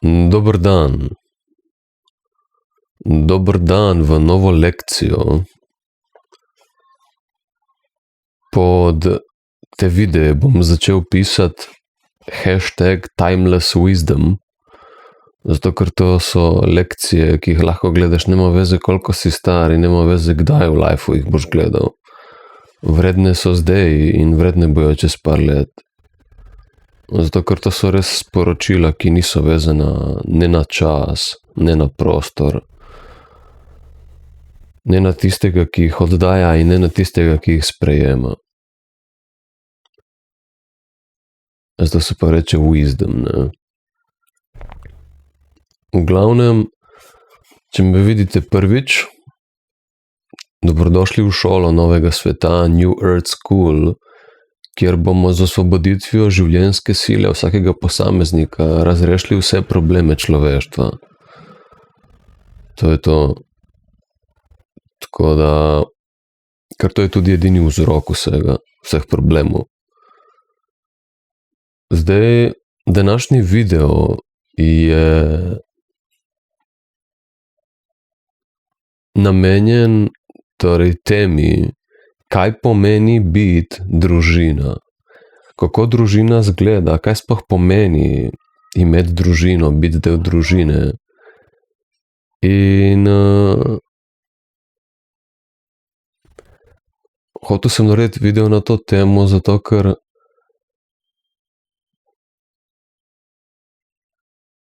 Dober dan. Dober dan v novo lekcijo. Pod te videe bom začel pisati #timelesswisdom, zato ker to so lekcije, ki jih lahko gledaš, nema veze, koliko si star in nema veze, kdaj v lifeu jih boš gledal. Vredne so zdaj in vredne bojo čez par let. Zato ker to so res sporočila, ki niso vezana ne na čas, ne na prostor, ne na tistega, ki jih oddaja in ne na tistega, ki jih sprejema. Zato se pa reče wisdom, ne. V glavnem, če me vidite prvič, dobrodošli v šolo novega sveta, New Earth School, kjer bomo z osvoboditvijo življenjske sile vsakega posameznika razrešili vse probleme človeštva. To je to. Tako da, ker to je tudi edini vzrok vseh problemov. Zdaj, današnji video je namenjen torej temi, kaj pomeni biti družina. Kako družina izgleda, kaj sploh pomeni imeti družino, biti del družine. In hotel sem narediti video na to temo, zato ker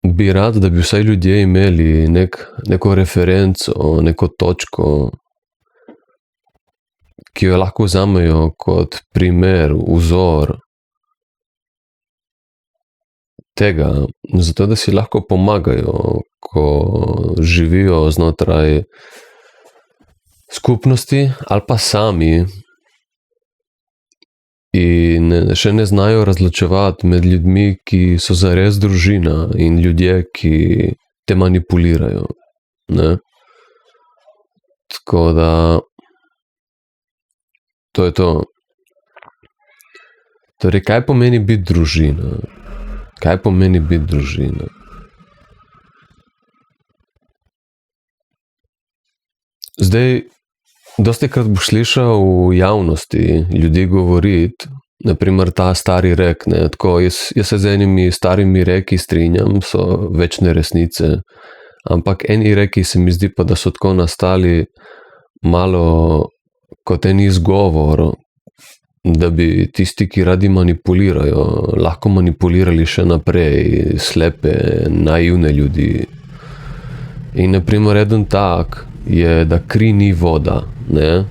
bi rad, da bi vsaj ljudje imeli neko referenco, neko točko, ki jo lahko vzamejo kot primer, vzor tega, zato da si lahko pomagajo, ko živijo znotraj skupnosti ali pa sami in še ne znajo razločevati med ljudmi, ki so zares družina, in ljudje, ki te manipulirajo, ne. Tako da to je to. Torej, kaj pomeni biti družina? Kaj pomeni biti družina? Zdaj, dostikrat boš slišal v javnosti ljudi govoriti, na primer ta stari rek, ne, tako, jaz se z enimi starimi reki strinjam, so večne resnice, ampak eni reki se mi zdi pa, da so tako nastali malo kot en izgovor, da bi tisti, ki radi manipulirajo, lahko manipulirali še naprej slepe, naivne ljudi. In na primer eden tak je, da kri ni voda, ne.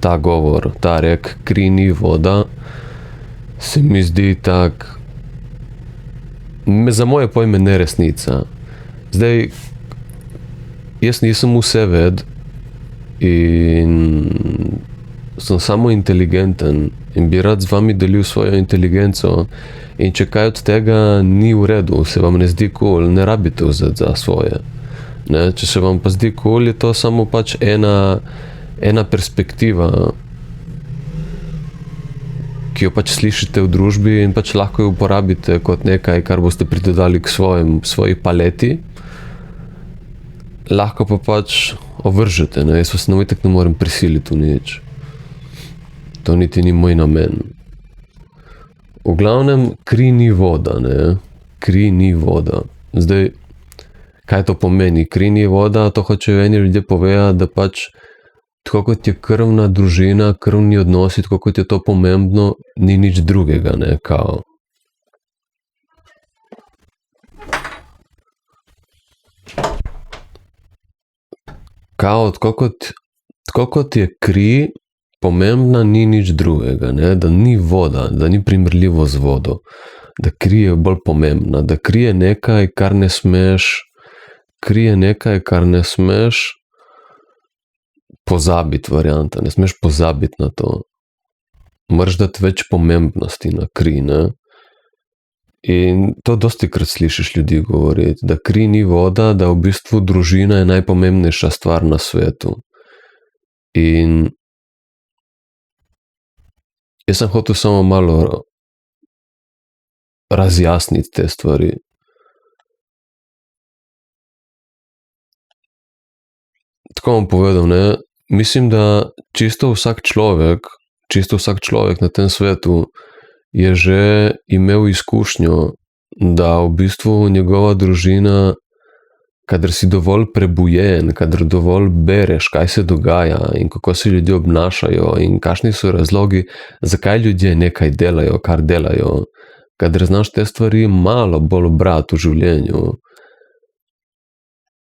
Ta govor, ta rek, kri ni voda, se mi zdi tak, za moje pojme neresnica. Zdaj, jaz nisem vseved in sem samo inteligenten in bi rad z vami delil svojo inteligenco, in če kaj od tega ni v redu, se vam ne zdi kul, ne rabite vzeti za svoje. Ne, če se vam pa zdi kul, je to samo pač ena perspektiva, ki jo pač slišite v družbi in pač lahko jo uporabite kot nekaj, kar boste pridodali k svoji paleti. Lahko pa pač ovržete, ne, jaz vas itak ne morem prisiliti v nič. To niti ni moj namen. V glavnem, kri ni voda, ne. Kri ni voda. Zdaj, kaj to pomeni? Kri ni voda, to hočejo eni ljudje povedati, da pač tako kot je krvna družina, krvni odnosi, tako kot je to pomembno, ni nič drugega, ne, kao. Kao, tako kot je kri pomembna, ni nič drugega, ne, da ni voda, da ni primerljivo z vodo, da kri je bolj pomembna, da kri je nekaj, kar ne smeš pozabiti, varianta, ne smeš pozabiti na to. Moraš dati več pomembnosti na kri, ne. In to dostikrat slišiš ljudi govoriti, da kri ni voda, da v bistvu družina je najpomembnejša stvar na svetu. In jaz sem hotel samo malo razjasniti te stvari. tako bom povedal, ne, mislim, da čisto vsak človek na tem svetu je že imel izkušnjo, da v bistvu njegova družina, kadar si dovolj prebujen, kadar dovolj bereš, kaj se dogaja in kako se ljudje obnašajo in kakšni so razlogi, zakaj ljudje nekaj delajo, kar delajo, kadar znaš te stvari malo bolj brati v življenju,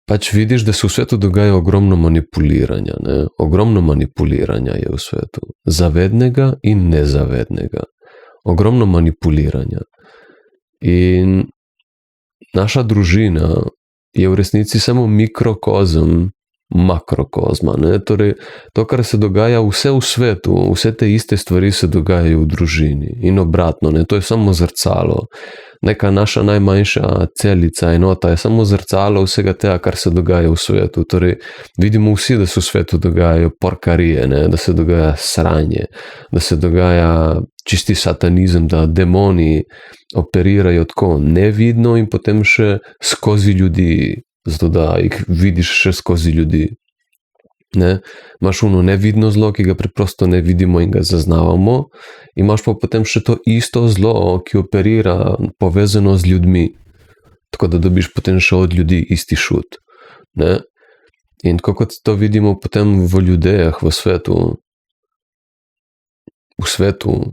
pač vidiš, da se v svetu dogaja ogromno manipuliranja. Ne? Ogromno manipuliranja je v svetu. Zavednega in nezavednega. Ogromno manipuliranja. In naša družina je v resnici samo mikrokozm makrokozma. Ne? Torej, to, kar se dogaja vse v svetu, vse te iste stvari se dogajajo v družini in obratno. Ne? To je samo zrcalo. Neka naša najmanjša celica, enota je samo zrcalo vsega tega, kar se dogaja v svetu. Torej, vidimo vsi, da se v svetu dogajajo porkarije, ne? Da se dogaja sranje, da se dogaja čisti satanizem, da demoni operirajo tako nevidno in potem še skozi ljudi, zato da jih vidiš še skozi ljudi. Ne? Imaš ono nevidno zlo, ki ga preprosto ne vidimo in ga zaznavamo, imaš pa potem še to isto zlo, ki operira povezano z ljudmi, tako da dobiš potem še od ljudi isti šut. Ne? In tako kot to vidimo potem v ljudeh, v svetu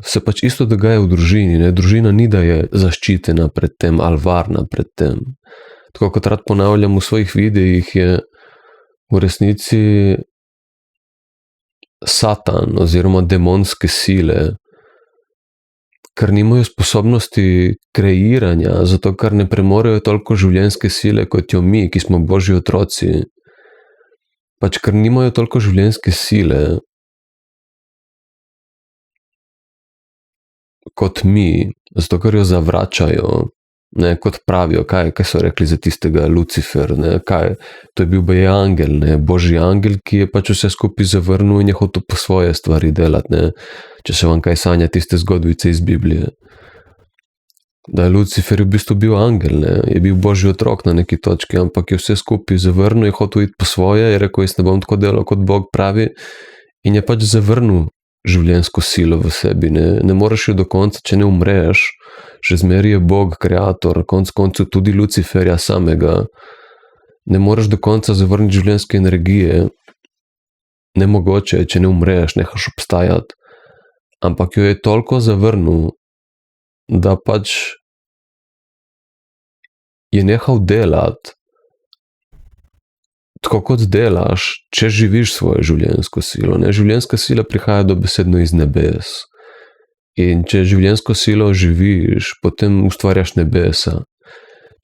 se pač isto dogaja v družini. Ne? Družina ni, da je zaščitena pred tem ali varna pred tem. Tako kot rad ponavljam v svojih videih, je v resnici Satan oziroma demonske sile, ker nimajo sposobnosti kreiranja, zato ker ne premorejo toliko življenjske sile kot jo mi, ki smo Božji otroci. Pač ker nimajo toliko življenjske sile kot mi, zato ker jo zavračajo. Ne, kot pravijo, kaj so rekli za tistega Lucifer, ne, to je bil angel, ne, Božji angel, ki je pač vse skupaj zavrnil in je hotel po svoje stvari delati, ne, če se vam kaj sanja tiste zgodbice iz Biblije. Da je Lucifer v bistvu bil angel, ne, je bil Božji otrok na neki točki, ampak je vse skupaj zavrnil, je hotel iti po svoje, je rekel, jaz ne bom tako delal, kot Bog pravi, in je pač zavrnil življenjsko silo v sebi, ne moreš jo do konca, če ne umreš. Še zmeraj je Bog, kreator, konc koncev tudi Luciferja samega. Ne moreš do konca zavrniti življenjske energije. Nemogoče je, če ne umreš, nehaš obstajati. Ampak jo je toliko zavrnil, da pač je nehal delati tako, kot delaš, če živiš svojo življenjsko silo. Ne? Življenjska sila prihaja dobesedno iz nebes. In če življenjsko silo živiš, potem ustvarjaš nebesa.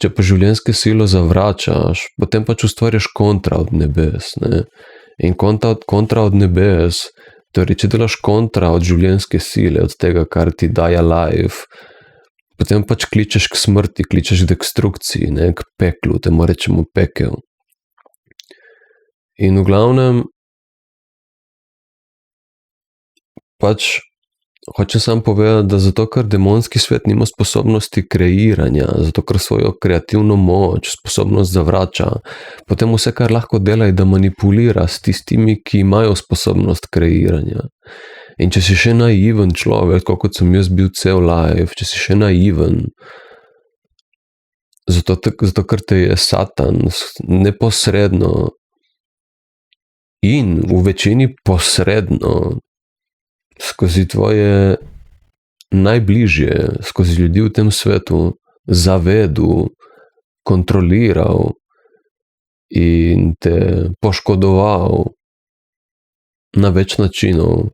Če pa življenjsko silo zavračaš, potem pač ustvarjaš kontra od nebes. Ne? In kontra od nebes, torej če delaš kontra od življenjske sile, od tega, kar ti daje life, potem pač kličeš k smrti, kličeš k destrukciji, ne? K peklu, temu rečemo pekel. In v glavnem, pač hočem sam povedati, da zato, ker demonski svet nima sposobnosti kreiranja, zato, ker svojo kreativno moč, sposobnost zavrača, potem vse, kar lahko dela, je, da manipulira s tistimi, ki imajo sposobnost kreiranja. In če si še naiven človek, kot sem jaz bil cel life, če si še naiven, zato ker te je Satan neposredno in v večini posredno skozi tvoje najbližje, skozi ljudi v tem svetu zavedel, kontroliral in te poškodoval na več načinov.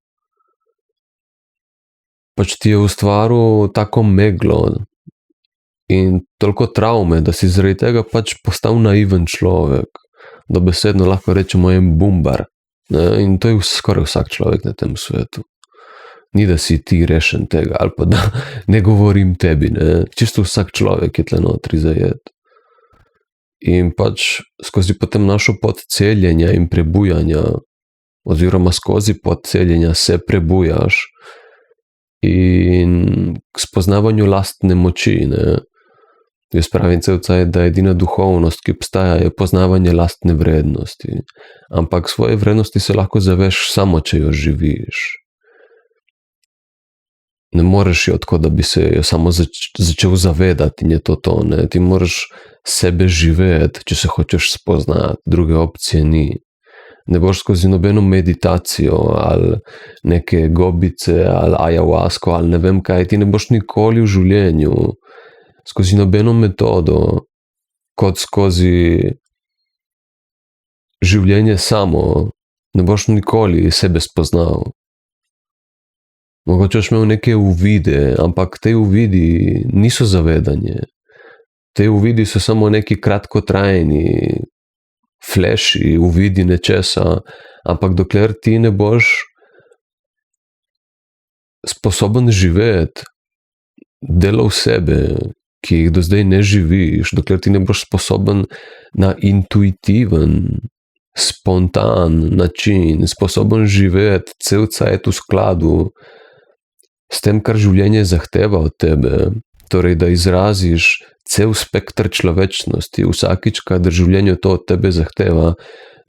Pač ti je ustvaril tako meglo in toliko travme, da si zaradi tega pač postal naiven človek, dobesedno lahko rečemo en bumbar. Ne? In to je skoraj vsak človek na tem svetu. Ni, da si ti rešen tega, ali pa da ne govorim tebi, ne. Čisto vsak človek je tle notri zajet. In pač skozi potem našo podceljenja in prebujanja, oziroma skozi podceljenja se prebujaš in k spoznavanju lastne moči, ne. Jaz pravim cel cajt, da edina duhovnost, ki obstaja, je poznavanje lastne vrednosti. Ampak svoje vrednosti se lahko zaveš samo, če jo živiš. Ne moreš jo tako, da bi se jo samo začel zavedati in je to, ne. Ti moraš sebe živeti, če se hočeš spoznati, druge opcije ni. Ne boš skozi nobeno meditacijo ali neke gobice ali ayahuasko ali ne vem kaj, ti ne boš nikoli v življenju skozi nobeno metodo, kot skozi življenje samo, ne boš nikoli sebe spoznal. Mogoče boš imel neke uvide, ampak te uvidi niso zavedanje. Te uvidi so samo neki kratkotrajni flashi, uvidi nečesa, ampak dokler ti ne boš sposoben živeti delov sebe, ki jih do zdaj ne živiš, dokler ti ne boš sposoben na intuitiven, spontan način, sposoben živeti cel cajt v skladu s tem, kar življenje zahteva od tebe, torej da izraziš cel spektr človečnosti, vsakič, kadar življenje to od tebe zahteva,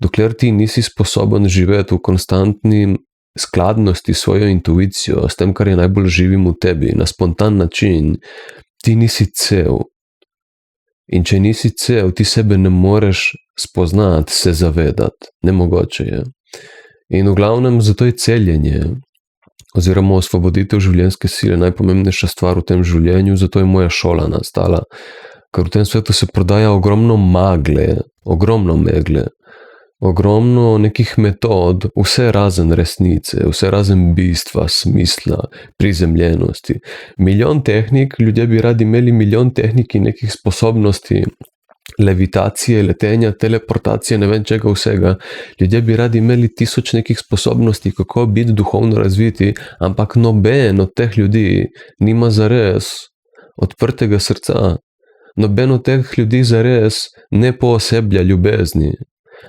dokler ti nisi sposoben živeti v konstantni skladnosti s svojo intuicijo, s tem, kar je najbolj živim v tebi, na spontan način, ti nisi cel. In če nisi cel, ti sebe ne moreš spoznati, se zavedati. Nemogoče je. In v glavnem zato je celjenje, oziroma osvoboditev življenjske sile najpomembnejša stvar v tem življenju, zato je moja šola nastala. Ker v tem svetu se prodaja ogromno megle, ogromno nekih metod, vse razen resnice, vse razen bistva, smisla, prizemljenosti. Milijon tehnik, ljudje bi radi imeli milijon tehnik in nekih sposobnosti, levitacije, letenja, teleportacije, ne vem čega vsega. Ljudje bi radi imeli 1000 nekih sposobnosti, kako biti duhovno razviti, ampak noben od teh ljudi nima zares odprtega srca. Noben od teh ljudi zares ne pooseblja ljubezni.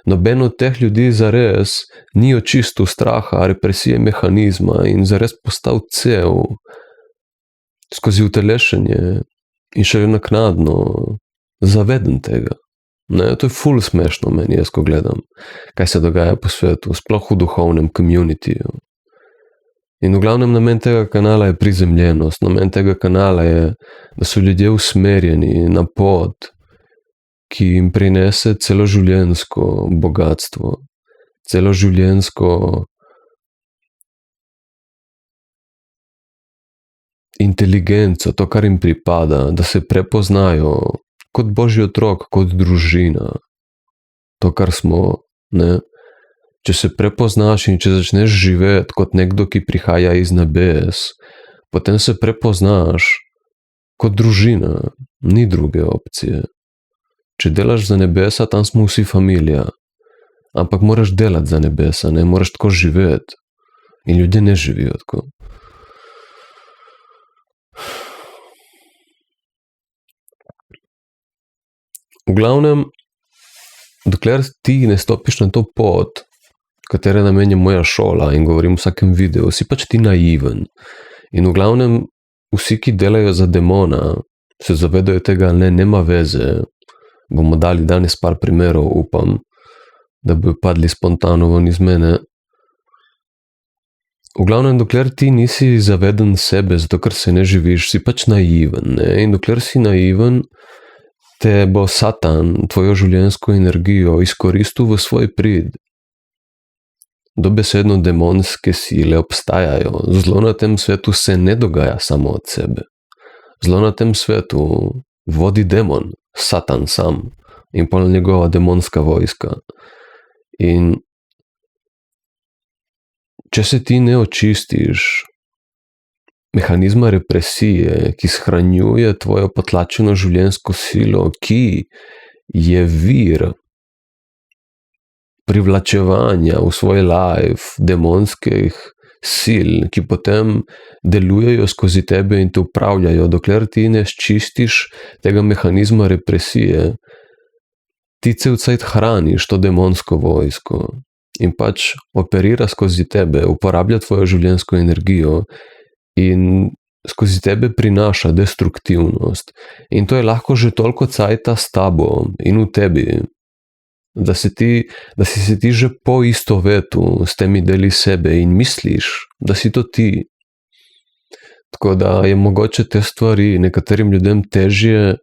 Noben od teh ljudi zares ni očistil straha, represije mehanizma in zares postal cel skozi utelešenje in še naknadno zaveden tega. Ne, to je ful smešno meni, jaz ko gledam, kaj se dogaja po svetu, sploh v duhovnem communityju. In v glavnem namen tega kanala je prizemljenost, namen tega kanala je, da so ljudje usmerjeni na pot, ki jim prinese celoživljenjsko bogatstvo, celoživljenjsko inteligenco, to, kar jim pripada, da se prepoznajo kot Božji otrok, kot družina, to, kar smo, ne. Če se prepoznaš in če začneš živeti kot nekdo, ki prihaja iz nebes, potem se prepoznaš kot družina, ni druge opcije. Če delaš za nebesa, tam smo vsi familija, ampak moraš delati za nebesa, ne, moraš tako živeti. In ljudje ne živijo tako. V glavnem, dokler ti ne stopiš na to pot, katere namen je moja šola in govorim v vsakem videu, si pač ti naiven. In v glavnem, vsi, ki delajo za demona, se zavedajo tega, ne, nema veze. Bomo dali danes par primerov, upam, da bojo padli spontano ven iz mene. V glavnem, dokler ti nisi zaveden sebe, zato ker se ne živiš, si pač naiven, ne? In dokler si naiven, te bo Satan, tvojo življenjsko energijo, izkoristil v svoj prid. Dobesedno demonske sile obstajajo. Zlo na tem svetu se ne dogaja samo od sebe. Zlo na tem svetu vodi demon, Satan sam in pol njegova demonska vojska. In če se ti ne očistiš mehanizma represije, ki shranjuje tvojo potlačeno življenjsko silo, ki je vir privlačevanja v svoj life demonskih sil, ki potem delujejo skozi tebe in te upravljajo, dokler ti ne sčistiš tega mehanizma represije, ti cel cajt hraniš to demonsko vojsko in pač operira skozi tebe, uporablja tvojo življenjsko energijo in skozi tebe prinaša destruktivnost. In to je lahko že toliko cajta s tabo in v tebi, da si se ti že poistovetil s temi deli sebe in misliš, da si to ti. Tako da je mogoče te stvari nekaterim ljudem težje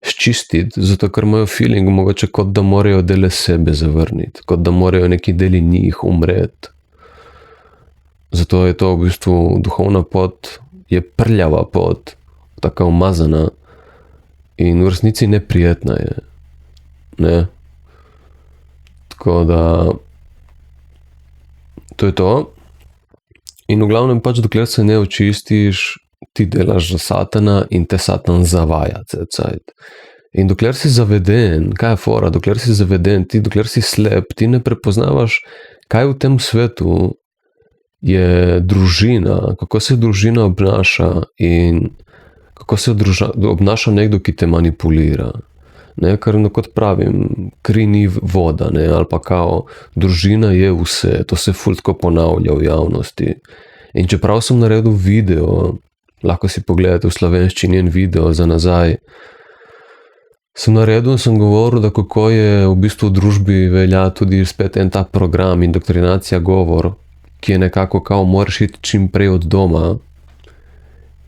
ščistiti, zato ker imajo feeling mogoče kot da morajo dele sebe zavrniti, kot da morajo neki deli njih umreti. Zato je to v bistvu duhovna pot, je prljava pot, taka umazana in v resnici neprijetna je. Ne? Tako da to je to. In v glavnem pač, dokler se ne očistiš, ti delaš za Satana in te Satan zavaja cel cajt. In dokler si zaveden, kaj je fora, dokler si zaveden, dokler si slep, ti ne prepoznavaš, kaj v tem svetu je družina, kako se družina obnaša in kako se obnaša nekdo, ki te manipulira. Ne, ker kot pravim, kri ni voda, ne, ali pa kao, družina je vse, to se ful tako ponavlja v javnosti. In čeprav sem naredil video, lahko si pogledate v slovenščini en video za nazaj, sem govoril, da kako je v bistvu v družbi velja tudi spet en ta program indoktrinacija govor, ki je nekako kao moraš iti čim prej od doma.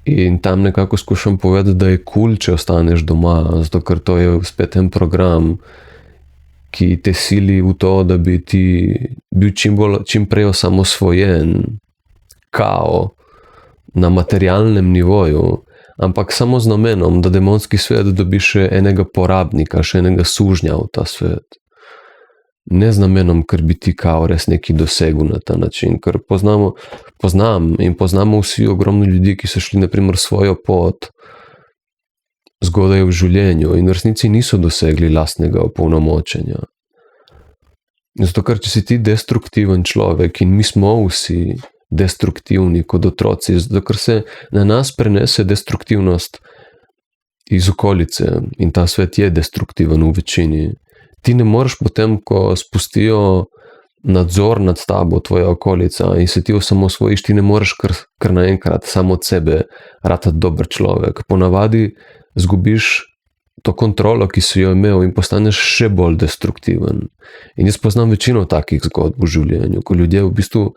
In tam nekako skušam povedati, da je cool, če ostaneš doma, zato ker to je spet en program, ki te sili v to, da bi ti bil čim prej osamosvojen, kao, na materialnem nivoju, ampak samo z namenom, da demonski svet dobi še enega porabnika, še enega sužnja v ta svet. Ne z namenom, ker bi ti kao res neki dosegel na ta način, ker poznamo vsi ogromno ljudi, ki so šli naprimer svojo pot zgodaj v življenju in v resnici niso dosegli lastnega opolnomočenja. Zato, ker če si ti destruktiven človek in mi smo vsi destruktivni kot otroci, zato, ker se na nas prenese destruktivnost iz okolice in ta svet je destruktiven v večini. Ti ne moreš potem, ko spustijo nadzor nad tabo, tvoja okolica in se ti osamosvojiš, ti ne moreš kar naenkrat samo od sebe ratati dober človek. Ponavadi zgubiš to kontrolo, ki si jo imel in postaneš še bolj destruktiven. In jaz poznam večino takih zgodb v življenju, ko ljudje v bistvu,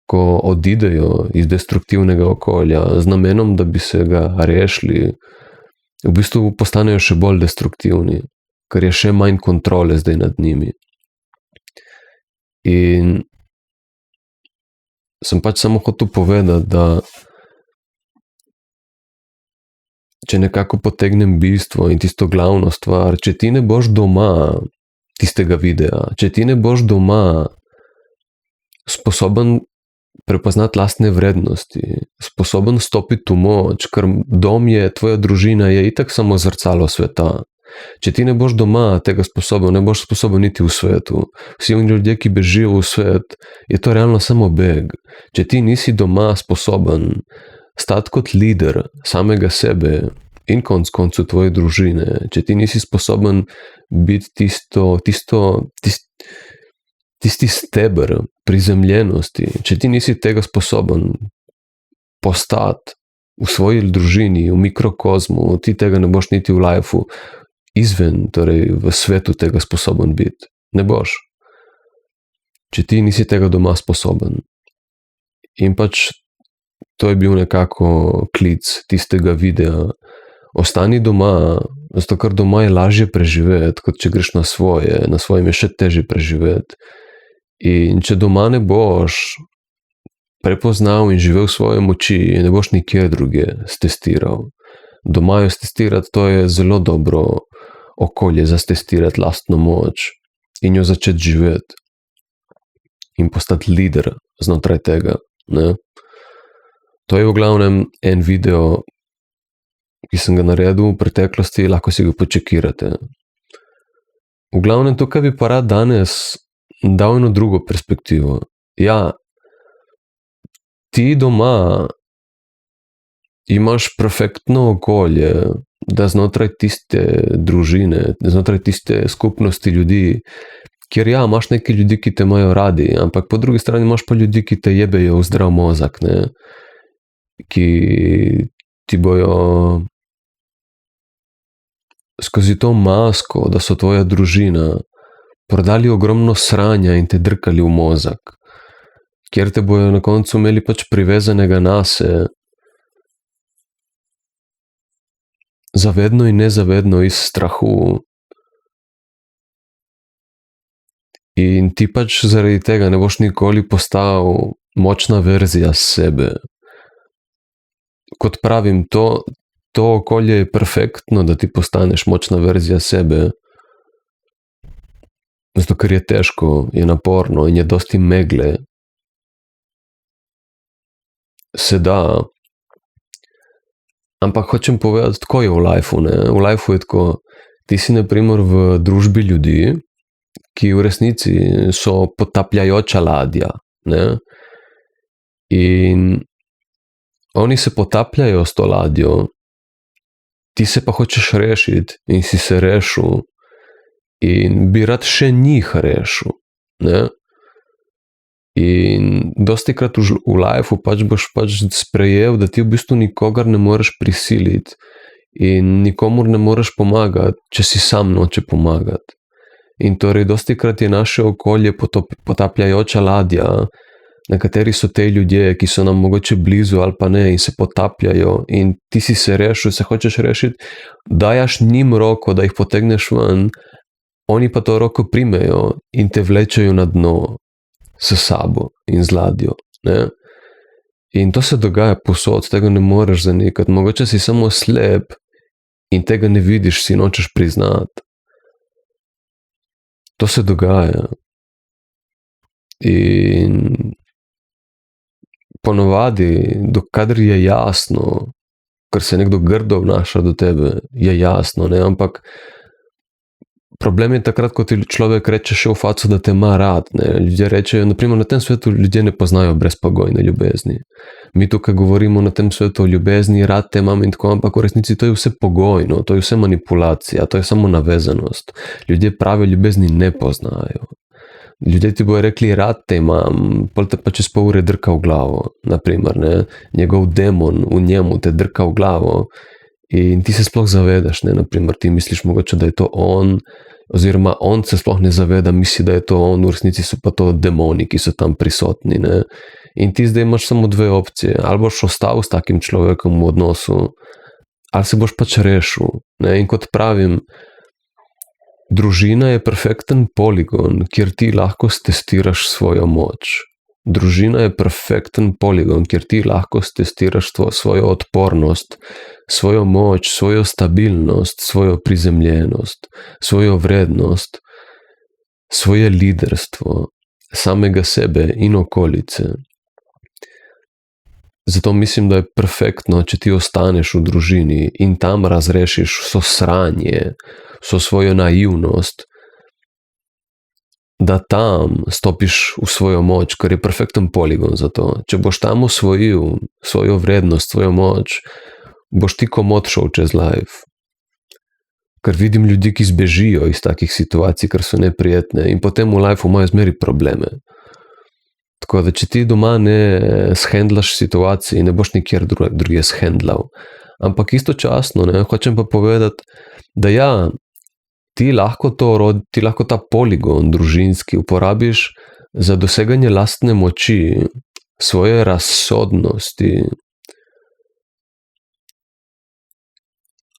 ko odidejo iz destruktivnega okolja z namenom, da bi se ga rešili, v bistvu postanejo še bolj destruktivni, ker je še manj kontrole zdaj nad njimi. In sem pač samo hotel povedati, da če nekako potegnem bistvo in tisto glavno stvar, če ti ne boš doma tistega videa, če ti ne boš doma sposoben prepoznati lastne vrednosti, sposoben stopiti v moč, ker dom je, tvoja družina je itak samo zrcalo sveta. Če ti ne boš doma tega sposoben, ne boš sposoben niti v svetu. Vsi ljudje, ki bežijo v svet, je to realno samo beg. Če ti nisi doma sposoben stati kot lider samega sebe in konc koncu tvoje družine, če ti nisi sposoben biti tisti steber prizemljenosti, če ti nisi tega sposoben postati v svoji družini, v mikrokozmu, ti tega ne boš niti v lifeu, izven, torej v svetu tega sposoben biti. Ne boš. Če ti nisi tega doma sposoben. In pač to je bil nekako klic tistega videa. Ostani doma, zato ker doma je lažje preživeti, kot če greš na svojem je še težje preživeti. In če doma ne boš prepoznal in živel svoje moči, ne boš nikjer druge stestiral. Doma jo stestirati, to je zelo dobro okolje za stestirati lastno moč in jo začeti živeti in postati lider znotraj tega. Ne? To je v glavnem en video, ki sem ga naredil v preteklosti, lahko si ga počekirate. V glavnem tukaj bi pa rad danes dal eno drugo perspektivo. Ja, ti doma imaš perfektno okolje, da znotraj tiste družine, znotraj tiste skupnosti ljudi, kjer ja, imaš nekaj ljudi, ki te imajo radi, ampak po drugi strani imaš pa ljudi, ki te jebejo v zdrav mozak, ne? Ki ti bojo skozi to masko, da so tvoja družina, prodali ogromno sranja in te drkali v mozak, kjer te bojo na koncu imeli pač privezanega nase, zavedno in nezavedno iz strahu. In ti pač zaradi tega ne boš nikoli postal močna verzija sebe. Kot pravim, to okolje je perfektno, da ti postaneš močna verzija sebe, zato ker je težko, je naporno in je dosti megle. Se da, ampak hočem povedati, tako je v lifeu, ne? V lifeu je tako, ti si na primer v družbi ljudi, ki v resnici so potapljajoča ladja, ne? In oni se potapljajo s to ladjo, ti se pa hočeš rešiti in si se rešil in bi rad še njih rešil, ne? In dostikrat v lifeu pač boš pač sprejel, da ti v bistvu nikogar ne moreš prisiliti in nikomur ne moreš pomagati, če si sam noče pomagati. In torej dostikrat je naše okolje potapljajoča ladja, na kateri so te ljudje, ki so nam mogoče blizu ali pa ne in se potapljajo in ti si se rešil, se hočeš rešiti, dajaš njim roko, da jih potegneš ven, oni pa to roko primejo in te vlečejo na dno s sabo in z ladjo, ne? In to se dogaja povsod, tega ne moreš zanikati, mogoče si samo slep in tega ne vidiš, si nočeš priznati. To se dogaja. In ponovadi, dokadar je jasno, ker se nekdo grdo obnaša do tebe, je jasno, ne? Ampak problem je takrat, ko ti človek reče še v faco, da te ima rad, ne? Ljudje rečejo, naprimer, na tem svetu ljudje ne poznajo brezpogojne ljubezni. Mi tukaj govorimo na tem svetu o ljubezni, rad te imam in tako, ampak v resnici to je vse pogojno, to je vse manipulacija, to je samo navezanost. Ljudje prave ljubezni ne poznajo. Ljudje ti bojo rekli, rad te imam, pol te pa čez pol ure drka v glavo, naprimer, ne? Njegov demon v njemu te drka v glavo in ti se sploh zavedaš, ne? Naprimer, ti misliš mogoče, da je to on, oziroma on se sploh ne zaveda, misli, da je to on, v resnici so pa to demoni, ki so tam prisotni, ne? In ti zdaj imaš samo dve opcije, ali boš ostal s takim človekom v odnosu, ali se boš pač rešil, ne? In kot pravim, družina je perfekten poligon, kjer ti lahko stestiraš svojo moč. Družina je perfekten poligon, kjer ti lahko stestiraš svojo odpornost, svojo moč, svojo stabilnost, svojo prizemljenost, svojo vrednost, svoje liderstvo, samega sebe in okolice. Zato mislim, da je perfektno, če ti ostaneš v družini in tam razrešiš vso sranje, vso svojo naivnost, da tam stopiš v svojo moč, ker je perfekten poligon za to. Če boš tam osvojil svojo vrednost, svojo moč, boš ti komot šel čez life. Ker vidim ljudi, ki zbežijo iz takih situacij, ker so neprijetne in potem v lifeu imajo zmeri probleme. Tako da, če ti doma ne shendlaš situacij, ne boš nikjer druge shendlal. Ampak istočasno, ne, hočem pa povedati, da ja, ti lahko ta poligon družinski uporabiš za doseganje lastne moči, svoje razsodnosti.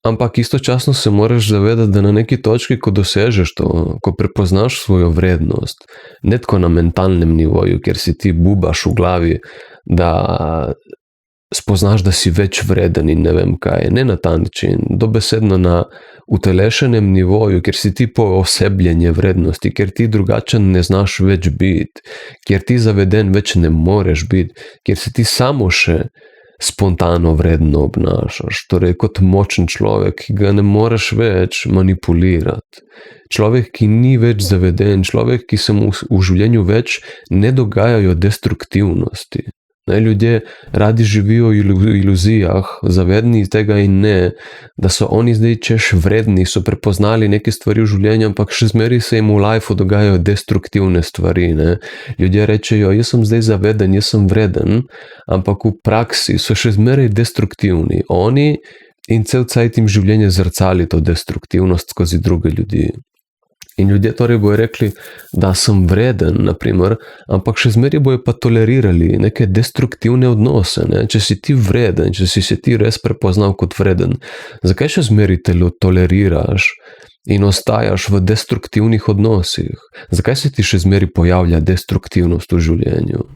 Ampak istočasno se moraš zavedati, da na neki točki, ko dosežeš to, ko prepoznaš svojo vrednost, ne tako na mentalnem nivoju, kjer si ti bubaš v glavi, da spoznaš, da si več vreden in ne vem kaj, ne na ta način, dobesedno na utelešenem nivoju, kjer si ti poosebljenje vrednosti, kjer ti drugačen ne znaš več biti, kjer ti zaveden več ne moreš biti, kjer se ti samo še spontano vredno obnašaš, torej kot močen človek, ki ga ne moreš več manipulirati. Človek, ki ni več zaveden, človek, ki se mu v življenju več ne dogajajo destruktivnosti, Ljudje radi živijo v iluzijah, zavedni tega in ne, da so oni zdaj češ vredni, so prepoznali neke stvari v življenju, ampak še zmeraj se jim v lifeu dogajajo destruktivne stvari. Ljudje rečejo, jaz sem zdaj zaveden, jaz sem vreden, ampak v praksi so še zmeraj destruktivni. Oni in cel cajt jim življenje zrcali to destruktivnost skozi druge ljudi. In ljudje torej bojo rekli, da sem vreden, naprimer, ampak še zmeraj bojo pa tolerirali neke destruktivne odnose. Če si ti vreden, če si se ti res prepoznal kot vreden, zakaj še zmeraj te toleriraš in ostajaš v destruktivnih odnosih? Zakaj se ti še zmeraj pojavlja destruktivnost v življenju?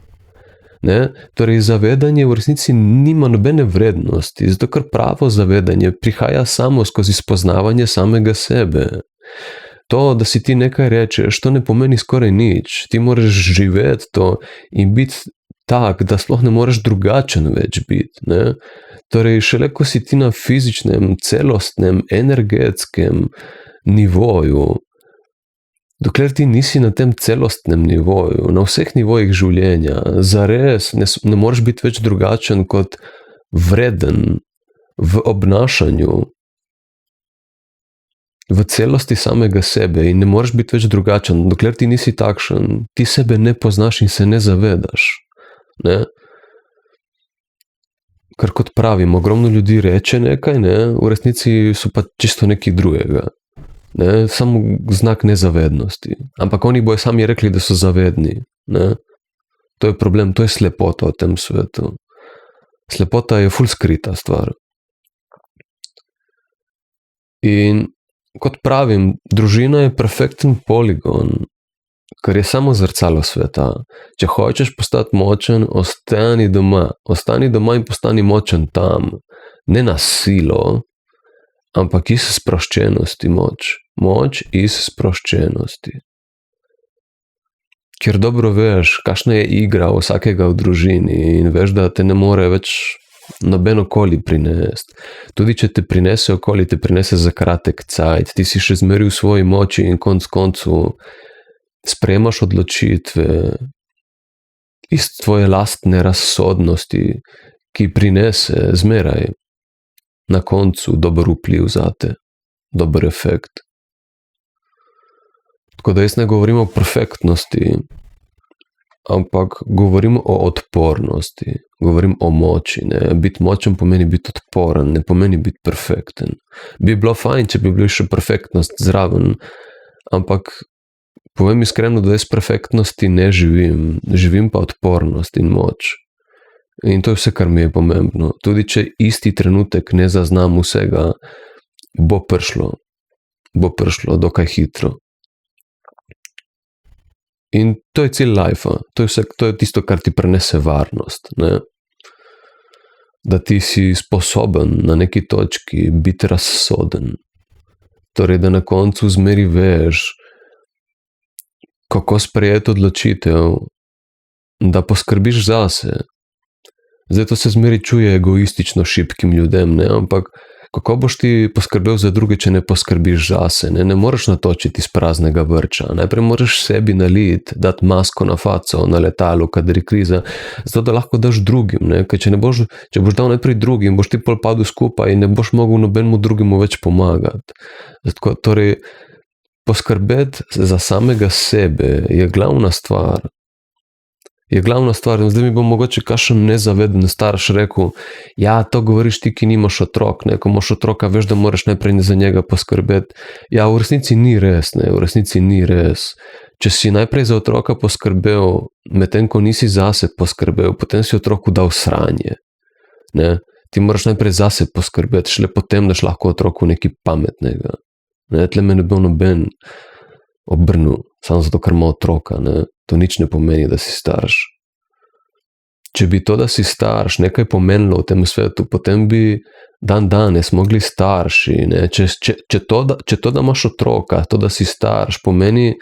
Torej, zavedanje v resnici nima nobene vrednosti, zato ker pravo zavedanje prihaja samo skozi spoznavanje samega sebe. To, da si ti nekaj rečeš, to ne pomeni skoraj nič. Ti moraš živeti to in biti tak, da sploh ne moreš drugačen več biti. Torej, šele ko si ti na fizičnem, celostnem, energetskem nivoju, dokler ti nisi na tem celostnem nivoju, na vseh nivojih življenja, zares ne moreš biti več drugačen kot vreden v obnašanju, v celosti samega sebe in ne moreš biti več drugačen, dokler ti nisi takšen, ti sebe ne poznaš in se ne zavedaš. Ker kot pravim, ogromno ljudi reče nekaj, v resnici so pa čisto nekaj drugega. Samo znak nezavednosti. Ampak oni bojo sami rekli, da so zavedni. To je problem, to je slepota v tem svetu. Slepota je ful skrita stvar. In kot pravim, družina je perfekten poligon, ker je samo zrcalo sveta. Če hočeš postati močen, ostani doma. Ostani doma in postani močen tam. Ne na silo, ampak iz sproščenosti moč. Moč iz sproščenosti. Ker dobro veš, kakšna je igra vsakega v družini in veš, da te ne more več noben okoli prinesti. Tudi če te prinese okoli, te prinese za kratek cajt. Ti si še zmeraj v svoji moči in konc koncu sprejemaš odločitve iz tvoje lastne razsodnosti, ki prinese zmeraj na koncu dober vpliv zate, dober efekt. Tako da jaz ne govorim o perfektnosti, ampak govorim o odpornosti, govorim o moči. Biti močen pomeni biti odporen, ne pomeni biti perfekten. Bi bilo fajn, če bi bilo še perfektnost zraven, ampak povem iskreno, da jaz perfektnosti ne živim, živim pa odpornost in moč. In to je vse, kar mi je pomembno. Tudi če isti trenutek ne zaznam vsega, bo prišlo dokaj hitro. In to je cilj lifea, to je tisto, kar ti prenese varnost. Da ti si sposoben na neki točki biti razsoden. Torej, da na koncu zmeri veš, kako sprejeti odločitev, da poskrbiš zase. Zdaj to se zmeri čuje egoistično šibkim ljudem, ampak kako boš ti poskrbel za druge, če ne poskrbiš zase? Ne moreš natočiti iz praznega vrča. Najprej moraš sebi naliti, dati masko na faco na letalu, kadar je kriza, zato da lahko daš drugim. Ker če boš dal najprej drugim, boš ti pol padel skupaj in ne boš mogel nobenemu drugemu več pomagati. Torej, poskrbeti za samega sebe je glavna stvar. Zdaj mi bo mogoče kakšen nezaveden starš rekel, ja, to govoriš ti, ki nimaš otrok, ko imaš otroka, veš, da moraš najprej za njega poskrbeti. Ja, v resnici ni res, Če si najprej za otroka poskrbel, medtem ko nisi zase poskrbel, potem si otroku dal sranje. Ti moraš najprej zase poskrbeti, šele potem daš lahko otroku nekaj pametnega. Tle me ne bo noben obrnil, samo zato, ker ima otroka. To nič ne pomeni, da si starš. Če bi to, da si starš, nekaj pomenilo v tem svetu, potem bi danes mogli starši. Če to, da imaš otroka, to, da si starš, pomeni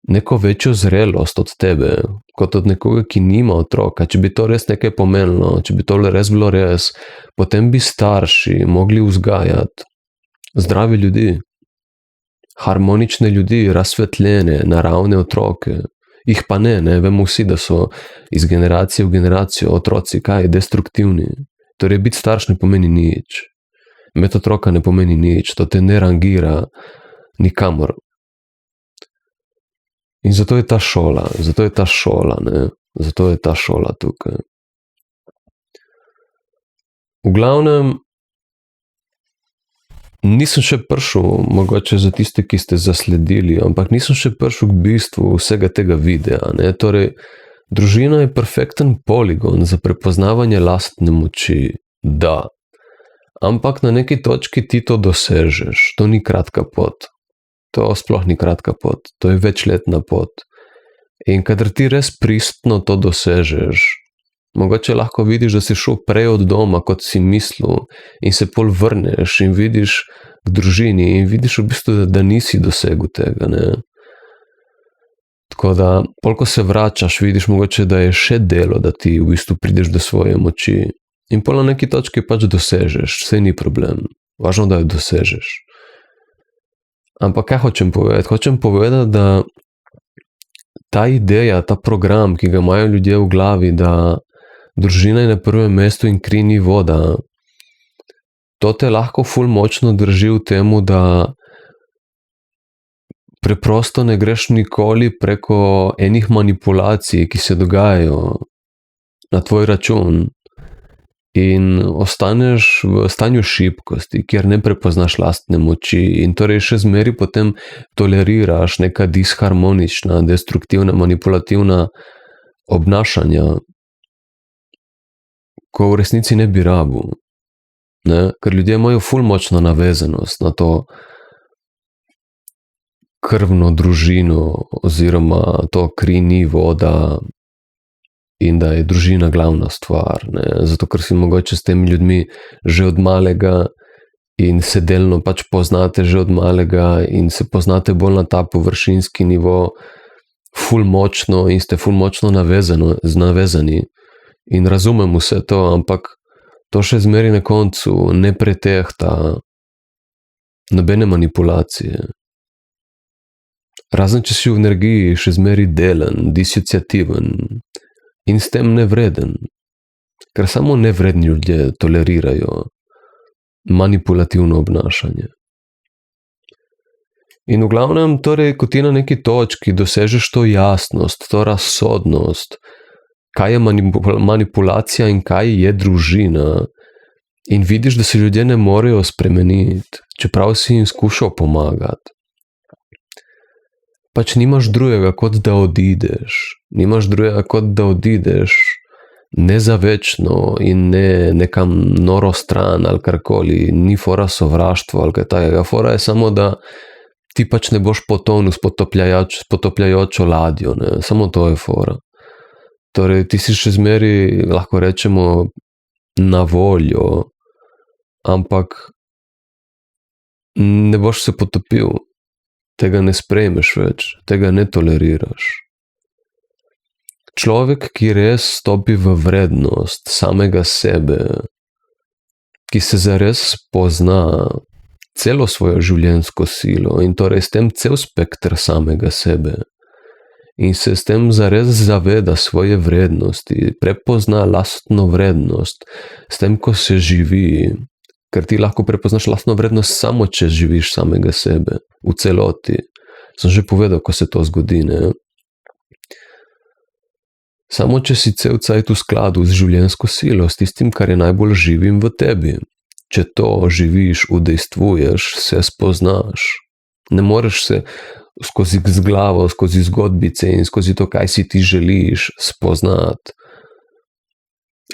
neko večjo zrelost od tebe, kot od nekoga, ki nima otroka. Če bi to res nekaj pomenilo, če bi to res bilo res, potem bi starši mogli vzgajati zdrave ljudi, harmonične ljudi, razsvetljene, naravne otroke. Jih pa ne, vemo vsi, da so iz generacije v generacijo otroci destruktivni. Torej, biti starš ne pomeni nič. Imeti otroka ne pomeni nič, to te ne rangira nikamor. In zato je ta šola, zato je ta šola tukaj. V glavnem, nisem še prišel, mogoče za tiste, ki ste zasledili, ampak nisem še prišel k bistvu vsega tega videa. Torej, družina je perfekten poligon za prepoznavanje lastne moči, da. Ampak na neki točki ti to dosežeš, to ni kratka pot. To sploh ni kratka pot, to je večletna pot. In kadar ti res pristno to dosežeš, mogoče lahko vidiš, da si šel prej od doma, kot si mislil, in se pol vrneš in vidiš k družini in vidiš v bistvu, da nisi dosegel tega. Tako da, pol ko se vračaš, vidiš mogoče, da je še delo, da ti v bistvu prideš do svoje moči. In pol na neki točki pač dosežeš, saj ni problem. Važno, da jo dosežeš. Ampak kaj hočem povedati? Hočem povedati, da ta ideja, ta program, ki ga imajo ljudje v glavi, da družina je na prvem mestu in kri ni voda, to te lahko ful močno drži v temu, da preprosto ne greš nikoli preko enih manipulacij, ki se dogajajo na tvoj račun, in ostaneš v stanju šibkosti, kjer ne prepoznaš lastne moči in torej še zmeri potem toleriraš neka disharmonična, destruktivna, manipulativna obnašanja, ko v resnici ne bi rabil. Ker ljudje imajo ful močno navezanost na to krvno družino oziroma to kri ni voda, in da je družina glavna stvar. Zato, ker si mogoče s temi ljudmi že od malega in se delno pač poznate že od malega in se poznate bolj na ta površinski nivo ful močno in ste ful močno navezani in razumem vse to, ampak to še zmeri na koncu ne pretehta nobene manipulacije. Razen, če si v energiji še zmeri delen, disociativen in s tem nevreden, ker samo nevredni ljudje tolerirajo manipulativno obnašanje. In v glavnem, torej, ko ti na neki točki dosežeš to jasnost, to razsodnost, kaj je manipulacija in kaj je družina, in vidiš, da se ljudje ne morejo spremeniti, čeprav si jim skušal pomagati, pač nimaš drugega, kot da odideš. Nimaš drugega, kot da odideš ne za večno in ne nekam noro stran ali karkoli, ni fora sovraštvo ali kaj takega. Fora je samo, da ti pač ne boš potonil s potapljajočo ladjo. Samo to je fora. Torej, ti si še zmeri, lahko rečemo, na voljo, ampak ne boš se potopil. Tega ne sprejmeš več, tega ne toleriraš. Človek, ki res stopi v vrednost samega sebe, ki se zares spozna celo svojo življenjsko silo in torej s tem cel spekter samega sebe in se s tem zares zaveda svoje vrednosti, prepozna lastno vrednost, s tem, ko se živi, ker ti lahko prepoznaš lastno vrednost samo, če živiš samega sebe, v celoti. Sem že povedal, ko se to zgodi, Samo, če si cel cajt v skladu z življenjsko silo, s tistim, kar je najbolj živim v tebi. Če to živiš, udejstvuješ, se spoznaš. Ne moreš se skozi glavo, skozi zgodbice in skozi to, kaj si ti želiš, spoznati.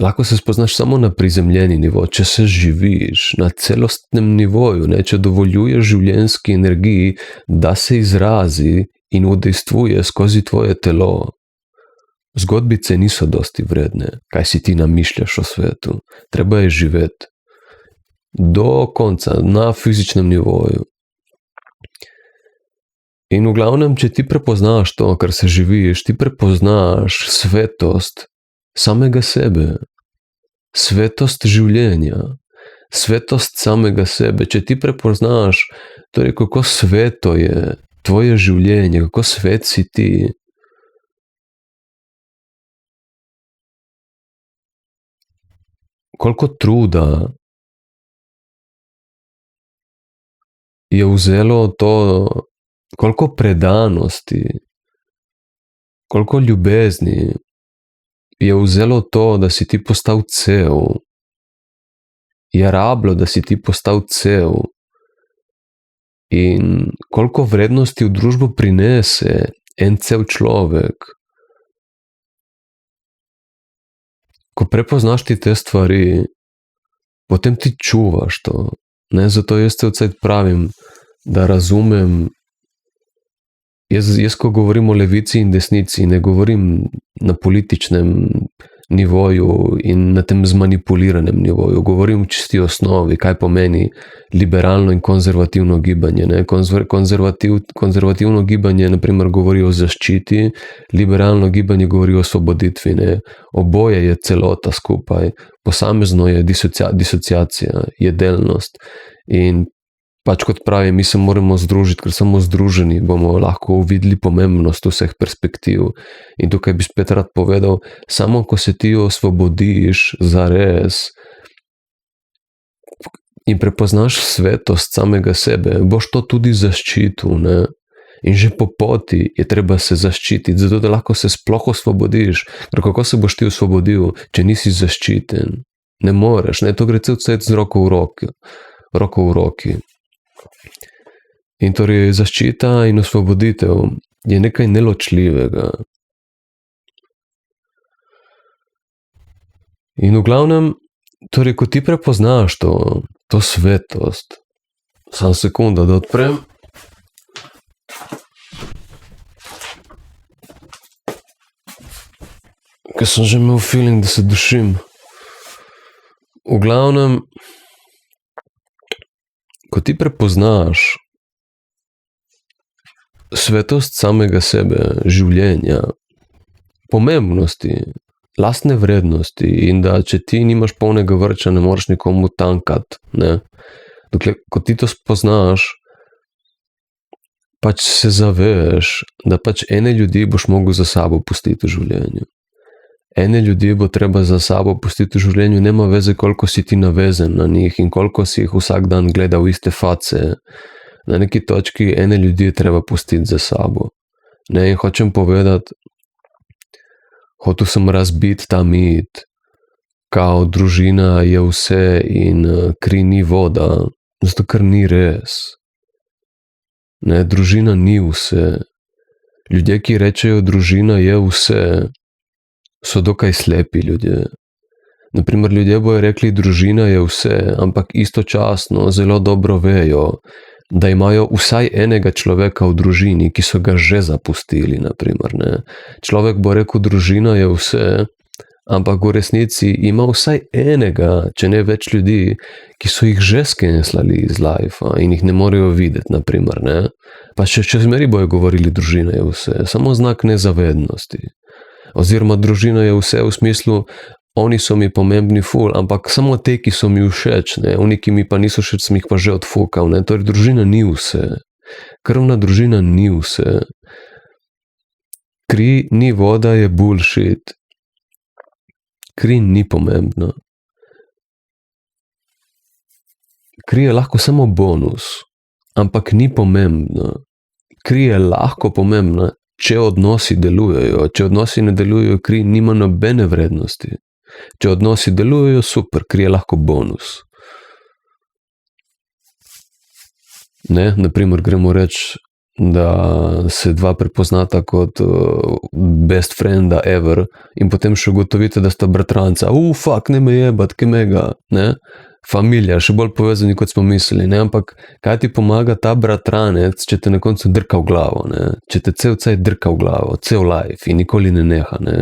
Lahko se spoznaš samo na prizemljeni nivo, če se živiš na celostnem nivoju, če dovoljuješ življenjski energiji, da se izrazi in udejstvuje skozi tvoje telo. Zgodbice niso dosti vredne, kaj si ti namišljaš o svetu. Treba je živeti. Do konca, na fizičnem nivoju. In v glavnem, če ti prepoznaš to, kar se živiš, ti prepoznaš svetost samega sebe, svetost življenja, svetost samega sebe. Če ti prepoznaš, torej kako sveto je tvoje življenje, kako svet si ti, koliko truda je vzelo to, koliko predanosti, koliko ljubezni je vzelo to, da si ti postal cel, je rablo, da si ti postal cel in koliko vrednosti v družbo prinese en cel človek. Ko prepoznaš ti te stvari, potem ti čuvaš to. Ne? Zato jaz cel cajt pravim, da razumem. Jaz, ko govorim o levici in desnici, ne govorim na političnem nivoju in na tem zmanipuliranem nivoju. Govorim v čisti osnovi, kaj pomeni liberalno in konzervativno gibanje. Ne? Konzervativno gibanje, na primer, govori o zaščiti, liberalno gibanje govori o osvoboditvi. Ne? Oboje je celota skupaj, posamezno je disociacija, je delnost. In pač kot pravi, mi se moramo združiti, ker samo združeni bomo lahko uvideli pomembnost vseh perspektiv. In tukaj bi spet rad povedal, samo ko se ti osvobodiš zares in prepoznaš svetost samega sebe, boš to tudi zaščitil. Ne? In že po poti je treba se zaščititi, zato da lahko se sploh osvobodiš. Ker kako se boš ti osvobodil, če nisi zaščiten? Ne moreš, ne? To gre cel cajt z roko v roki. In torej zaščita in osvoboditev je nekaj neločljivega. In v glavnem, torej, ko ti prepoznaš to svetost, samo sekunda, da odprem. Ker sem že imel feeling, da se dušim. V glavnem, ko ti prepoznaš svetost samega sebe, življenja, pomembnosti, lastne vrednosti in da če ti nimaš polnega vrča, ne moreš nikomu tankati, ne. Dokler, ko ti to spoznaš, pač se zaveš, da pač ene ljudi boš mogel za sabo pustiti v življenju. Ene ljudi bo treba za sabo pustiti v življenju, nema veze, koliko si ti navezen na njih in koliko si jih vsak dan gledal iste face. Na neki točki ene ljudi je treba pustiti za sabo. Ne, in hočem povedati, hotel sem razbiti ta mit, kao družina je vse in kri ni voda, zato ker ni res. Ne, družina ni vse. Ljudje, ki rečejo, družina je vse, so dokaj slepi ljudje. Naprimer, ljudje bojo rekli, družina je vse, ampak istočasno zelo dobro vejo, da imajo vsaj enega človeka v družini, ki so ga že zapustili, naprimer, ne. Človek bo rekel, družina je vse, ampak v resnici ima vsaj enega, če ne več ljudi, ki so jih že skenslali iz lifea in jih ne morejo videti, naprimer, ne. Pa še zmeri bojo govorili, družina je vse, samo znak nezavednosti. Oziroma, družina je vse v smislu, oni so mi pomembni ful, ampak samo te, ki so mi všeč, ne, oni, ki mi pa niso všeč, sem jih pa že odfukal, ne, torej družina ni vse. Krvna družina ni vse. Kri ni voda je bullshit. Kri ni pomembna. Kri je lahko samo bonus, ampak ni pomembna. Kri je lahko pomembna, če odnosi delujejo. Če odnosi ne delujejo, kri nima nobene vrednosti. Če odnosi delujejo, super, kri je lahko bonus. Ne, naprimer, gremo reči, da se dva prepoznata kot best frienda ever in potem še ugotovite, da sta bratranca. Fuck, ne me jebat, ke mega, ne. Familija, še bolj povezani, kot smo mislili, ne, ampak kaj ti pomaga ta bratranec, če te na koncu drka v glavo, ne, če te cel cajt drka v glavo, cel life in nikoli ne neha, ne,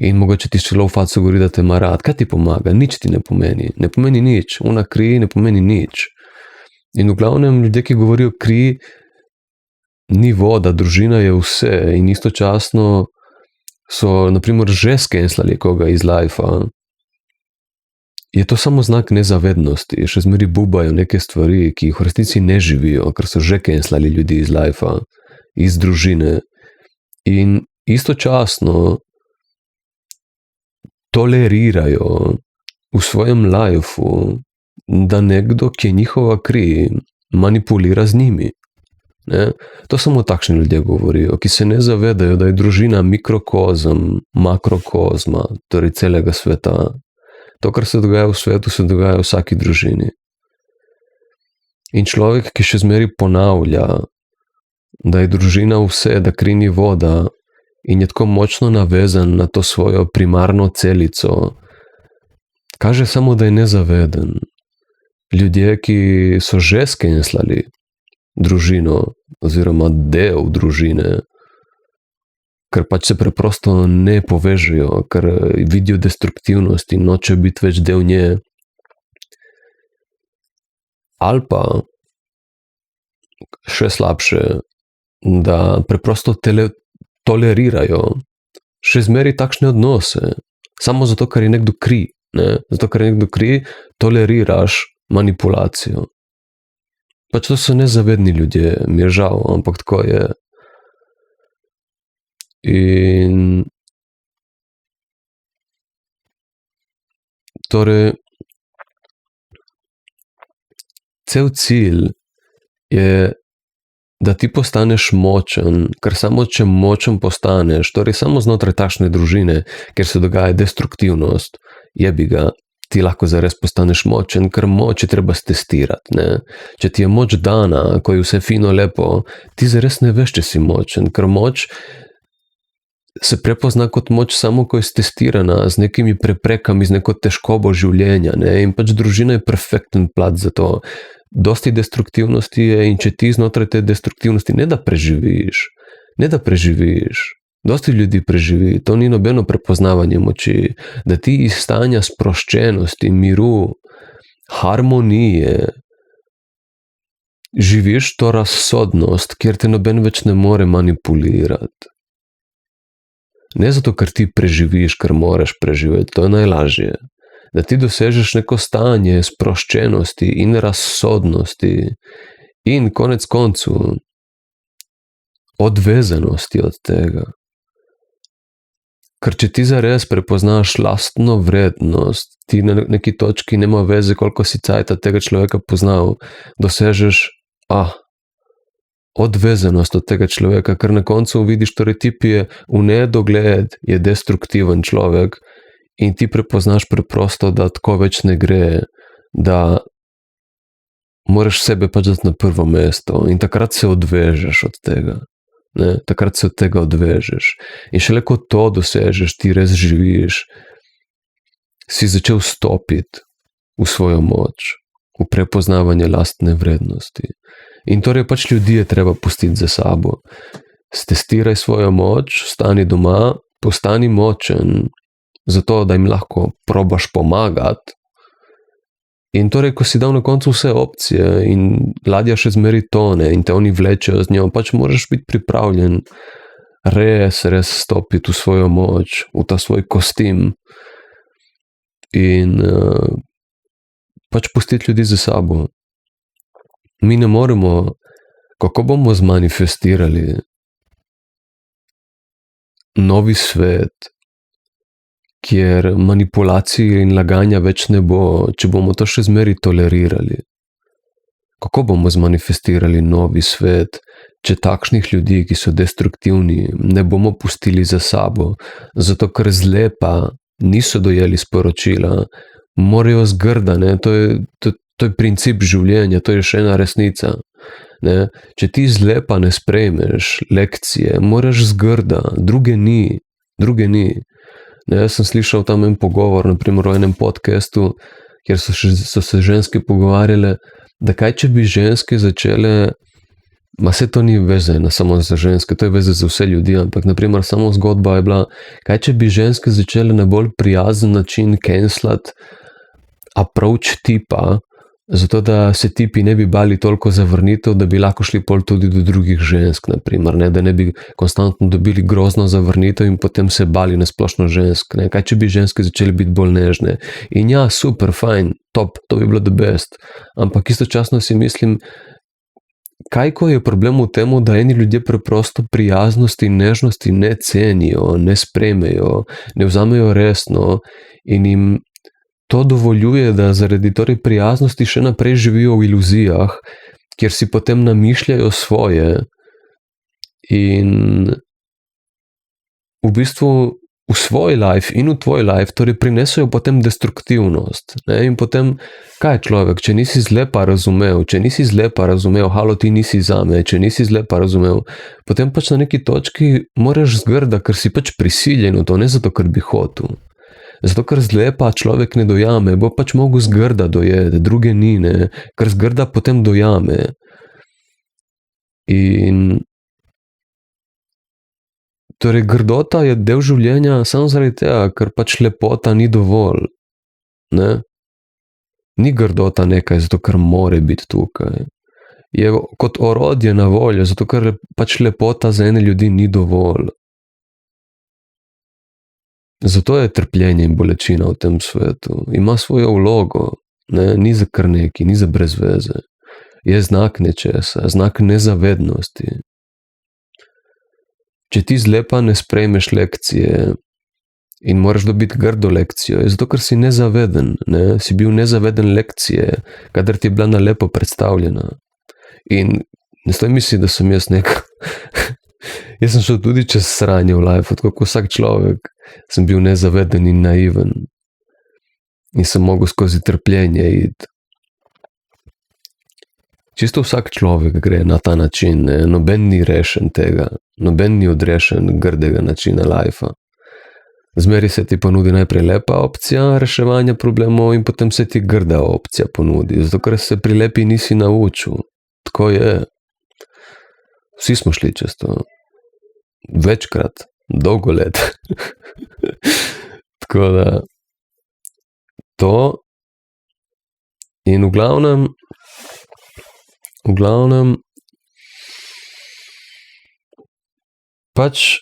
in mogoče ti šlo v facu govori, da te ima rad, kaj ti pomaga, nič ti ne pomeni nič, ona kri ne pomeni nič. In v glavnem ljudje, ki govorijo kri, ni voda, družina je vse in istočasno so, naprimer, že skenslali koga iz lifea, je to samo znak nezavednosti, še zmeri bubajo neke stvari, ki jih v resnici ne živijo, ker so že kenslali ljudi iz lifea, iz družine. In istočasno tolerirajo v svojem lifeu, da nekdo, ki je njihova kri, manipulira z njimi. Ne? To samo takšni ljudje govorijo, ki se ne zavedajo, da je družina mikrokozm, makrokozma, torej celega sveta. To, kar se dogaja v svetu, se dogaja v vsaki družini. In človek, ki še zmeri ponavlja, da je družina vse, da kri ni voda, in je tako močno navezan na to svojo primarno celico, kaže samo, da je nezaveden. Ljudje, ki so že skenslali družino oziroma del družine, ker pač se preprosto ne povežejo, ker vidijo destruktivnost in nočejo biti več del nje. Ali pa še slabše, da preprosto tolerirajo še zmeri takšne odnose, samo zato, ker je nekdo kri. Ne? Zato, ker je nekdo kri, toleriraš manipulacijo. Pač to so nezavedni ljudje, mi je žal, ampak tako je. In torej, cel cilj je, da ti postaneš močen, ker samo če močen postaneš, torej samo znotraj takšne družine, kjer se dogaja destruktivnost, jebi ga, ti lahko zares postaneš močen, ker moč je treba stestirati. Ne? Če ti je moč dana, ko je vse fino, lepo, ti zares ne veš, če si močen, ker moč se prepozna kot moč samo, ko je stestirana z nekimi preprekami, z neko težkobo življenja. Ne? In pač družina je perfekten plat za to. Dosti destruktivnosti je in če ti znotraj te destruktivnosti ne da preživiš, dosti ljudi preživi, to ni nobeno prepoznavanje moči, da ti iz stanja sproščenosti, miru, harmonije, živiš to razsodnost, kjer te noben več ne more manipulirati. Ne zato, ker ti preživiš, ker moraš preživeti, to je najlažje. Da ti dosežeš neko stanje sproščenosti in razsodnosti in konec koncu odvezanosti od tega. Ker če ti zares prepoznaš lastno vrednost, ti na neki točki nema veze, koliko si cajta tega človeka poznal, dosežeš odvezanost od tega človeka, ker na koncu vidiš, torej tip je v nedogled, je destruktiven človek, in ti prepoznaš preprosto, da tako več ne gre, da moraš sebe pač dati na prvo mesto in takrat se odvežeš od tega. Ne? Takrat se od tega odvežeš. In šele ko to dosežeš, ti res živiš, si začel stopiti v svojo moč, v prepoznavanje lastne vrednosti. In torej pač ljudi je treba pustiti za sabo. Stestiraj svojo moč, stani doma, postani močen, zato, da jim lahko probaš pomagati. In torej, ko si dal na koncu vse opcije in ladja še zmeri tone in te oni vlečejo z njo, pač moraš biti pripravljen res stopiti v svojo moč, v ta svoj kostim in pač pustiti ljudi za sabo. Mi ne moremo, kako bomo zmanifestirali novi svet, kjer manipulacij in laganja več ne bo, če bomo to še zmeri tolerirali. Kako bomo zmanifestirali novi svet, če takšnih ljudi, ki so destruktivni, ne bomo pustili za sabo, zato ker zlepa niso dojeli sporočila, morajo zgrda, ne? To je princip življenja, to je še ena resnica. Ne? Če ti zlepa ne sprejmeš lekcije, moraš zgrda, druge ni. Ne, jaz sem slišal tam en pogovor, naprimer v enem podcastu, kjer so se ženske pogovarjale, da kaj če bi ženske začele, se to ni vezano samo za ženske, to je vezano za vse ljudi, ampak naprimer samo zgodba je bila, kaj če bi ženske začele na bolj prijazen način cancelati approach tipa, zato da se tipi ne bi bali toliko zavrnitev, da bi lahko šli pol tudi do drugih žensk, naprimer, ne? Da ne bi konstantno dobili grozno zavrnitev in potem se bali na splošno žensk. Ne? Kaj če bi ženske začeli biti bolj nežne? In ja, super, fajn, top, to bi bilo the best. Ampak istočasno si mislim, kaj ko je problem v tem, da eni ljudje preprosto prijaznosti in nežnosti ne cenijo, ne sprejmejo, ne vzamejo resno in jim to dovoljuje, da zaradi torej prijaznosti še naprej živijo v iluzijah, kjer si potem namišljajo svoje in v bistvu v svoj life in v tvoj life torej prinesejo potem destruktivnost. Ne? In potem, kaj je človek, če nisi zlepa razumel, halo, ti nisi zame, če nisi zlepa razumel, potem pač na neki točki moraš zgrda, ker si pač prisiljen v to, ne zato, ker bi hotel. Zato, ker zlepa človek ne dojame, bo pač mogel zgrda dojeti, druge ni, ne, ker zgrda potem dojame. In torej, grdota je del življenja samo zaradi tega, ker pač lepota ni dovolj. Ne? Ni grdota nekaj, zato ker more biti tukaj. Je kot orodje na voljo, zato ker pač lepota za ene ljudi ni dovolj. Zato je trpljenje in bolečina v tem svetu. Ima svojo vlogo, ne? Ni za kar neki, ni za brez veze. Je znak nečesa, znak nezavednosti. Če ti zlepa ne sprejmeš lekcije in moraš dobiti grdo lekcijo, je zato, ker si nezaveden, ne? Si bil nezaveden lekcije, kadar ti je bila na lepo predstavljena. In ne stoj misli, da sem jaz nek... Jaz sem šel tudi čez sranje v life, kot vsak človek, sem bil nezaveden in naiven. In sem mogel skozi trpljenje iti. Čisto vsak človek gre na ta način, ne? Noben ni rešen tega, noben ni odrešen grdega načina lajfa. Zmeri se ti ponudi najprej lepa opcija reševanja problemov in potem se ti grda opcija ponudi, zato ker se pri lepi nisi naučil. Tako je. Vsi smo šli čez to. Večkrat, dolgo let. Tako da to in v glavnem pač,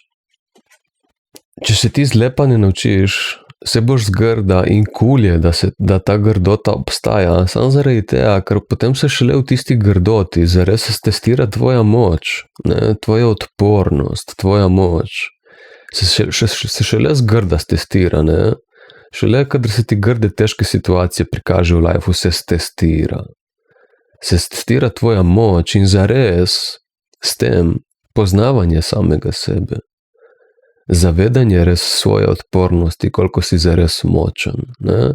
če se ti zlepa ne naučiš, se boš zgrda in je, da ta grdota obstaja, samo zaradi tega, ker potem se šele v tisti grdoti zares testira tvoja moč, ne? Tvoja odpornost, tvoja moč. Se šele zgrda testira, ne? Šele, kadar se ti grde težke situacije prikaže v lifeu, se testira. Se testira tvoja moč in zares s tem poznavanje samega sebe. Zavedanje res svoje odpornosti, koliko si zares močen. Ne?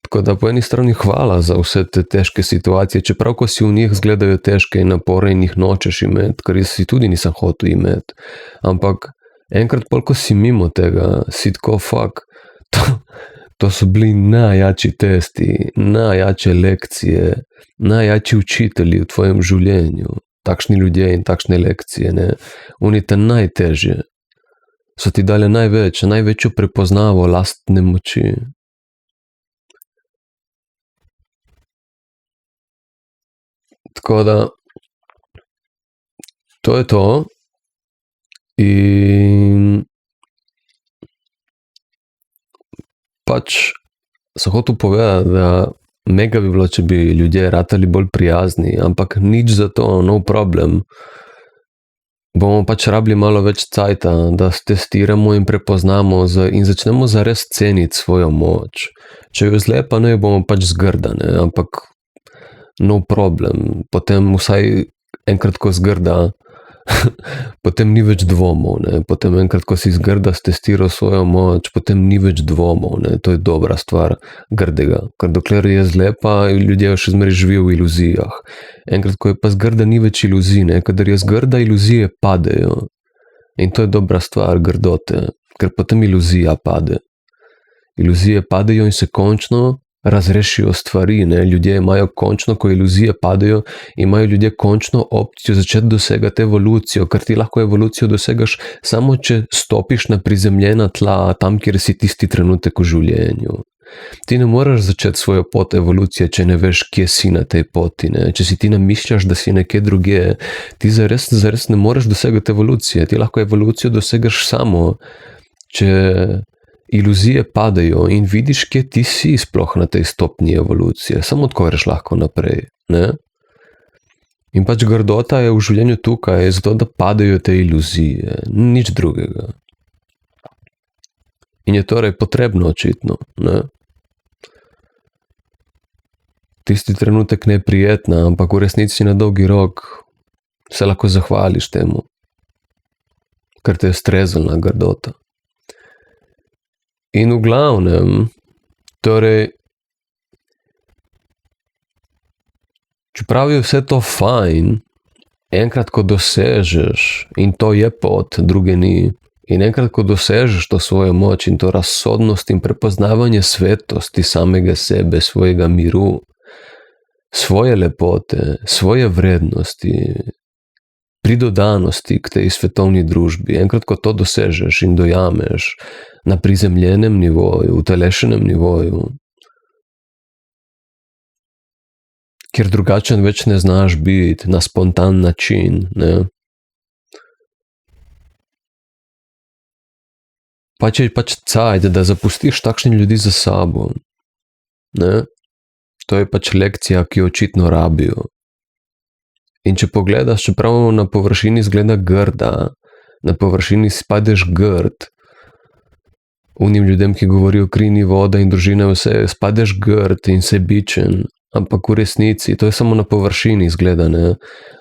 Tako da po eni strani hvala za vse te težke situacije, čeprav ko si v njih zgledajo težke in napore in jih nočeš imeti, ker jaz si tudi nisem hotel imeti. Ampak enkrat koliko si mimo tega, si tako fuck, to so bili najjači testi, najjače lekcije, najjači učitelji v tvojem življenju. Takšni ljudje in takšne lekcije, ne? Oni te najtežje. So ti dali največjo prepoznavo lastne moči. Tako da, to je to. In pač sem hotel povedati, da mega bi bilo, če bi ljudje ratali bolj prijazni, ampak nič za to, no problem. Bomo pač rabili malo več cajta, da testiramo in prepoznamo in začnemo zares ceniti svojo moč. Če jo zlepa, ne, bomo pač zgrda, ne, ampak no problem. Potem vsaj enkrat, ko zgrda, potem ni več dvomov, ne. Potem enkrat, ko si zgrda testiral svojo moč, potem ni več dvomov, ne. To je dobra stvar grdega. Ker dokler je zlepa, ljudje še zmeraj živijo v iluzijah. Enkrat, ko je pa zgrda, ni več iluzij, ne. Kadar je zgrda, iluzije padejo. In to je dobra stvar grdote, ker potem iluzija pade. Iluzije padejo in se končno razrešijo stvari, ne. Ljudje imajo končno, ko iluzije padejo, imajo ljudje končno opcijo začeti dosegati evolucijo, ker ti lahko evolucijo dosegaš samo, če stopiš na prizemljena tla, tam, kjer si tisti trenutek v življenju. Ti ne moreš začeti svojo pot evolucije, če ne veš, kje si na tej poti, ne. Če si ti namišljaš, da si nekje drugje, ti zares ne moreš dosegati evolucije. Ti lahko evolucijo dosegaš samo, če iluzije padejo in vidiš, kje ti si sploh na tej stopnji evolucije. Samo tako greš lahko naprej, ne? In pač grdota je v življenju tukaj, zato da padejo te iluzije, nič drugega. In je torej potrebno očitno, ne? tisti trenutek neprijetna, ampak v resnici na dolgi rok se lahko zahvališ temu, ker te je streznila grdota. In v glavnem, torej, čeprav je vse to fajn, enkrat, ko dosežeš, in to je pot, druge ni, in enkrat, ko dosežeš to svojo moč in to razsodnost in prepoznavanje svetosti samega sebe, svojega miru, svoje lepote, svoje vrednosti, pridodanosti k tej svetovni družbi, enkrat, ko to dosežeš in dojameš na prizemljenem nivoju, utelešenem nivoju, kjer drugačen več ne znaš biti na spontan način, ne? Pač je cajt, da zapustiš takšne ljudi za sabo, ne? To je pač lekcija, ki jo očitno rabijo. In če pogledaš, čeprav na površini izgleda grda, na površini spadeš grd, unim ljudem, ki govorijo kri ni voda in družina vse, spadeš grd in sebičen, ampak v resnici, to je samo na površini izgleda, ne?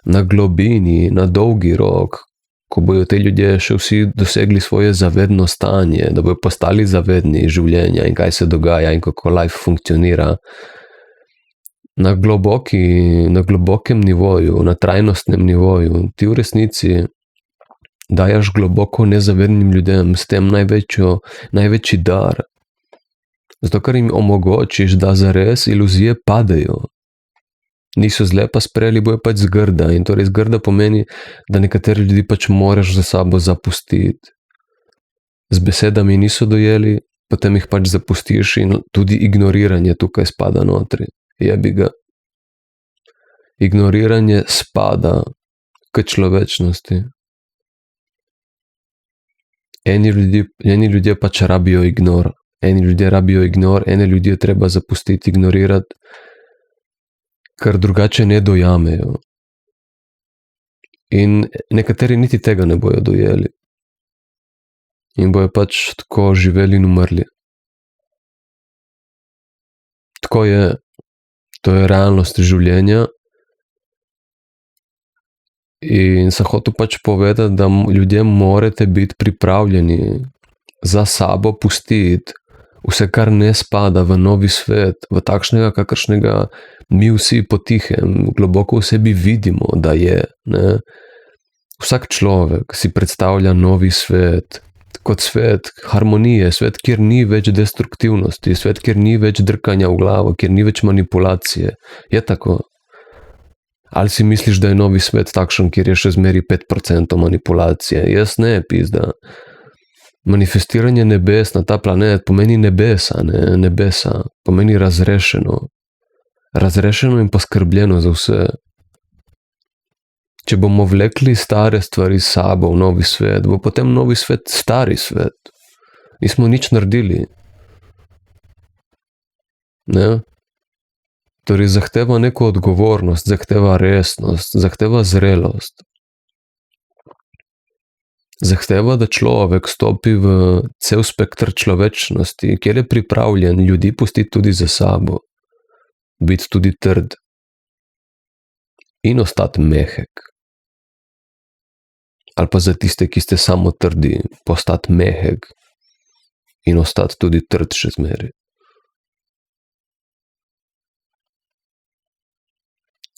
Na globini, na dolgi rok, ko bojo te ljudje še vsi dosegli svoje zavedno stanje, da bojo postali zavedni življenja in kaj se dogaja in kako life funkcionira, na globokem nivoju, na trajnostnem nivoju, ti v resnici dajaš globoko nezavednim ljudem s tem največji dar. Zato, ker jim omogočiš, da zares iluzije padejo. Niso zle pa sprejeli, bojo pač zgrda. In torej zgrda pomeni, da nekateri ljudi pač moraš za sabo zapustiti. Z besedami niso dojeli, potem jih pač zapustiš in tudi ignoriranje tukaj spada notri. Jebi ga. Ignoriranje spada k človečnosti. Eni ljudje pač rabijo ignor. Eni ljudje rabijo ignor, ene ljudi je treba zapustiti, ignorirati, ker drugače ne dojamejo. In nekateri niti tega ne bojo dojeli. In bojo pač tako živeli in umrli. Tako je. To je realnost življenja. In sem hotel pač povedati, da ljudje morate biti pripravljeni za sabo pustiti vse, kar ne spada v novi svet, v takšnega, kakršnega mi vsi potihem, globoko v sebi vidimo, da je. Ne? Vsak človek si predstavlja novi svet, kot svet harmonije, svet, kjer ni več destruktivnosti, svet, kjer ni več drkanja v glavo, kjer ni več manipulacije. Je tako? Ali si misliš, da je novi svet takšen, kjer je še zmeri 5% manipulacije? Jaz ne, pizda. Manifestiranje nebes na ta planet pomeni nebesa, ne? Nebesa pomeni razrešeno. Razrešeno in poskrbljeno za vse. Če bomo vlekli stare stvari s sabo v novi svet, bo potem novi svet stari svet. Nismo nič naredili. Ne? Torej zahteva neko odgovornost, zahteva resnost, zahteva zrelost. Zahteva, da človek stopi v cel spektr človečnosti, kjer je pripravljen ljudi pustiti tudi za sabo, biti tudi trd in ostati mehek. Ali pa za tiste, ki ste samo trdi, postati mehek in ostati tudi trd še zmeri.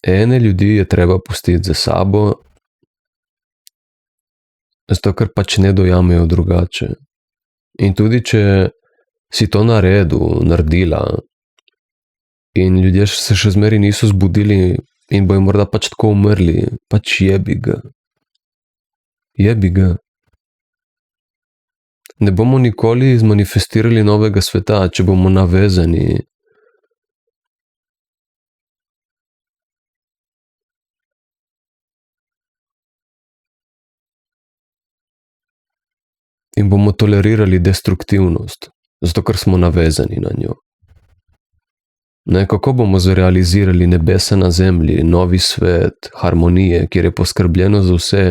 Ene ljudi je treba pustiti za sabo, zato ker pač ne dojamejo drugače. In tudi, če si to naredila in ljudje se še zmeri niso zbudili in bojo morda pač tako umrli, pač jebi ga. Jebi ga. Ne bomo nikoli zmanifestirali novega sveta, če bomo navezani. In bomo tolerirali destruktivnost, zato ker smo navezani na njo. Ne, kako bomo zrealizirali nebesa na zemlji, novi svet, harmonije, kjer je poskrbljeno za vse,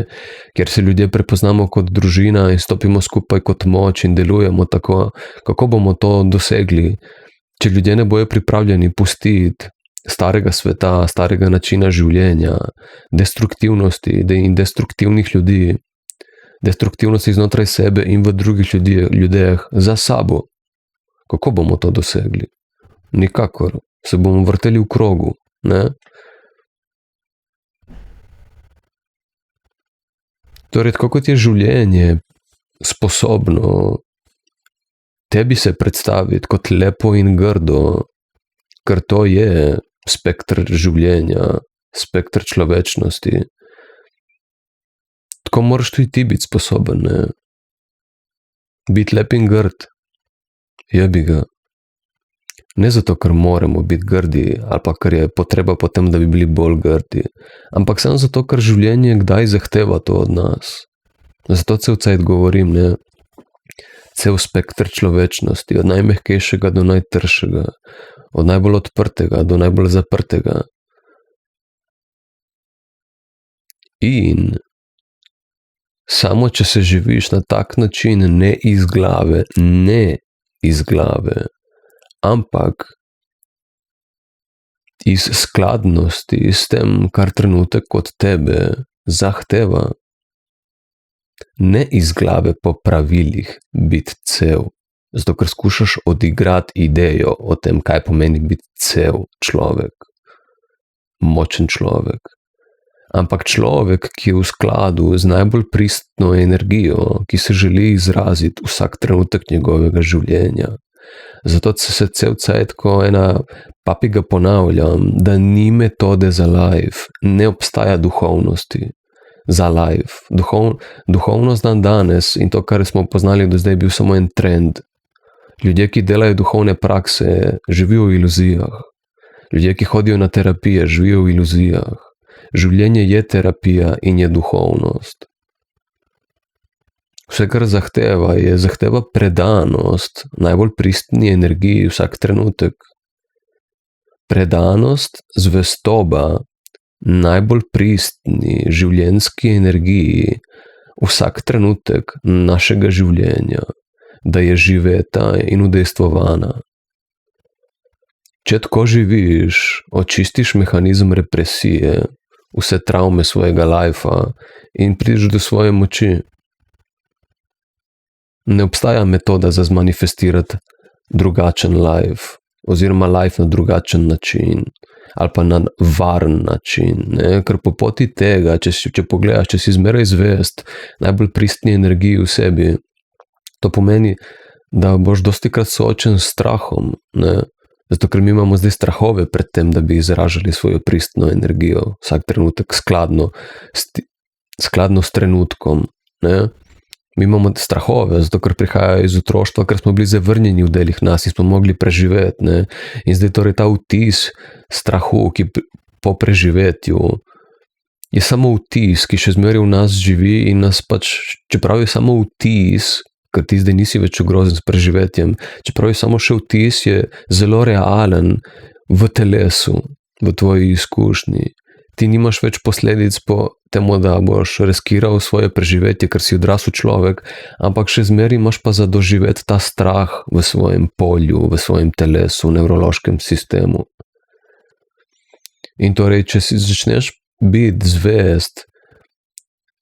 kjer se ljudje prepoznamo kot družina in stopimo skupaj kot moč in delujemo tako, kako bomo to dosegli, če ljudje ne bojo pripravljeni pustiti starega sveta, starega načina življenja, destruktivnosti in destruktivnih ljudi, destruktivnosti znotraj sebe in v drugih ljudeh za sabo. Kako bomo to dosegli? Nikakor. Se bomo vrteli v krogu, ne? Torej, tako kot je življenje sposobno tebi se predstaviti kot lepo in grdo, ker to je spektr življenja, spektr človečnosti, tako moraš tudi ti biti sposoben, ne? Biti lep in grd, jebi ga. Ne zato, ker moramo biti grdi, ali pa ker je potreba potem, da bi bili bolj grdi, ampak samo zato, ker življenje kdaj zahteva to od nas. Zato cel cajt govorim, ne? Cel spektr človečnosti, od najmehkejšega do najtršega, od najbolj odprtega do najbolj zaprtega. In samo, če se živiš na tak način, ne iz glave, ampak iz skladnosti s tem, kar trenutek od tebe zahteva, ne iz glave po pravilih biti cel, zato ker skušaš odigrati idejo o tem, kaj pomeni biti cel človek, močen človek. Ampak človek, ki je v skladu z najbolj pristno energijo, ki se želi izraziti vsak trenutek njegovega življenja. Zato se cel cajt, ko ena papiga ponavljam, da ni metode za life, ne obstaja duhovnosti za life. Duhovnost dan danes in to, kar smo poznali do zdaj, je bil samo en trend. Ljudje, ki delajo duhovne prakse, živijo v iluzijah. Ljudje, ki hodijo na terapije, živijo v iluzijah. Življenje je terapija in je duhovnost. Vse, kar zahteva predanost najbolj pristni energiji vsak trenutek. Predanost, zvestoba najbolj pristni življenjski energiji vsak trenutek našega življenja, da je živeta in udejstvovana. Če tako živiš, očistiš mehanizem represije, vse travme svojega lajfa in prideš do svoje moči. Ne obstaja metoda za zmanifestirati drugačen life, oziroma life na drugačen način, ali pa na varen način, ne? Ker po poti tega, če pogledaš, če si zmeraj zvest najbolj pristni energiji v sebi, to pomeni, da boš dostikrat soočen s strahom, ne? Zato, ker mi imamo zdaj strahove pred tem, da bi izražali svojo pristno energijo, vsak trenutek skladno s trenutkom, ne? Mi imamo strahove, zato ker prihajajo iz otroštva, ker smo bili zavrnjeni v delih nas in smo mogli preživeti, ne? In zdaj torej ta vtis strahu, ki po preživetju je samo vtis, ki še zmeraj v nas živi in nas pač, čeprav je samo vtis, ker ti zdaj nisi več ogrožen s preživetjem, čeprav je samo še vtis, je zelo realen v telesu, v tvoji izkušnji. Ti nimaš več posledic po temu, da boš riskiral svoje preživetje, ker si odrasel človek, ampak še zmeraj imaš pa za doživeti ta strah v svojem polju, v svojem telesu, v nevrološkem sistemu. In torej, če si začneš biti zvest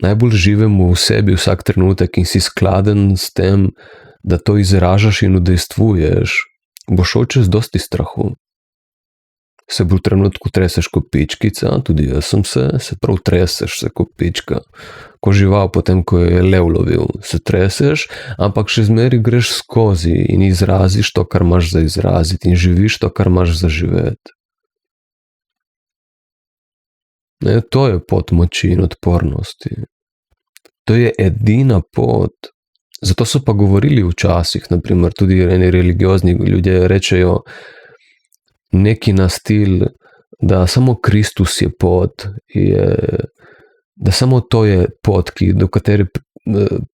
najbolj živemu v sebi vsak trenutek in si skladen s tem, da to izražaš in udejstvuješ, boš šel čez dosti strahu. Se v trenutku treseš kot pičkica, tudi jaz sem se prav treseš se kot pička. Ko žival potem, ko je lev lovil, se treseš, ampak še zmeraj greš skozi in izraziš to, kar imaš za izraziti in živiš to, kar imaš za živeti. Ne, to je pot moči in odpornosti. To je edina pot. Zato so pa govorili včasih, naprimer tudi eni religiozni ljudje rečejo, neki na stil, da samo Kristus je pot, da samo to je pot,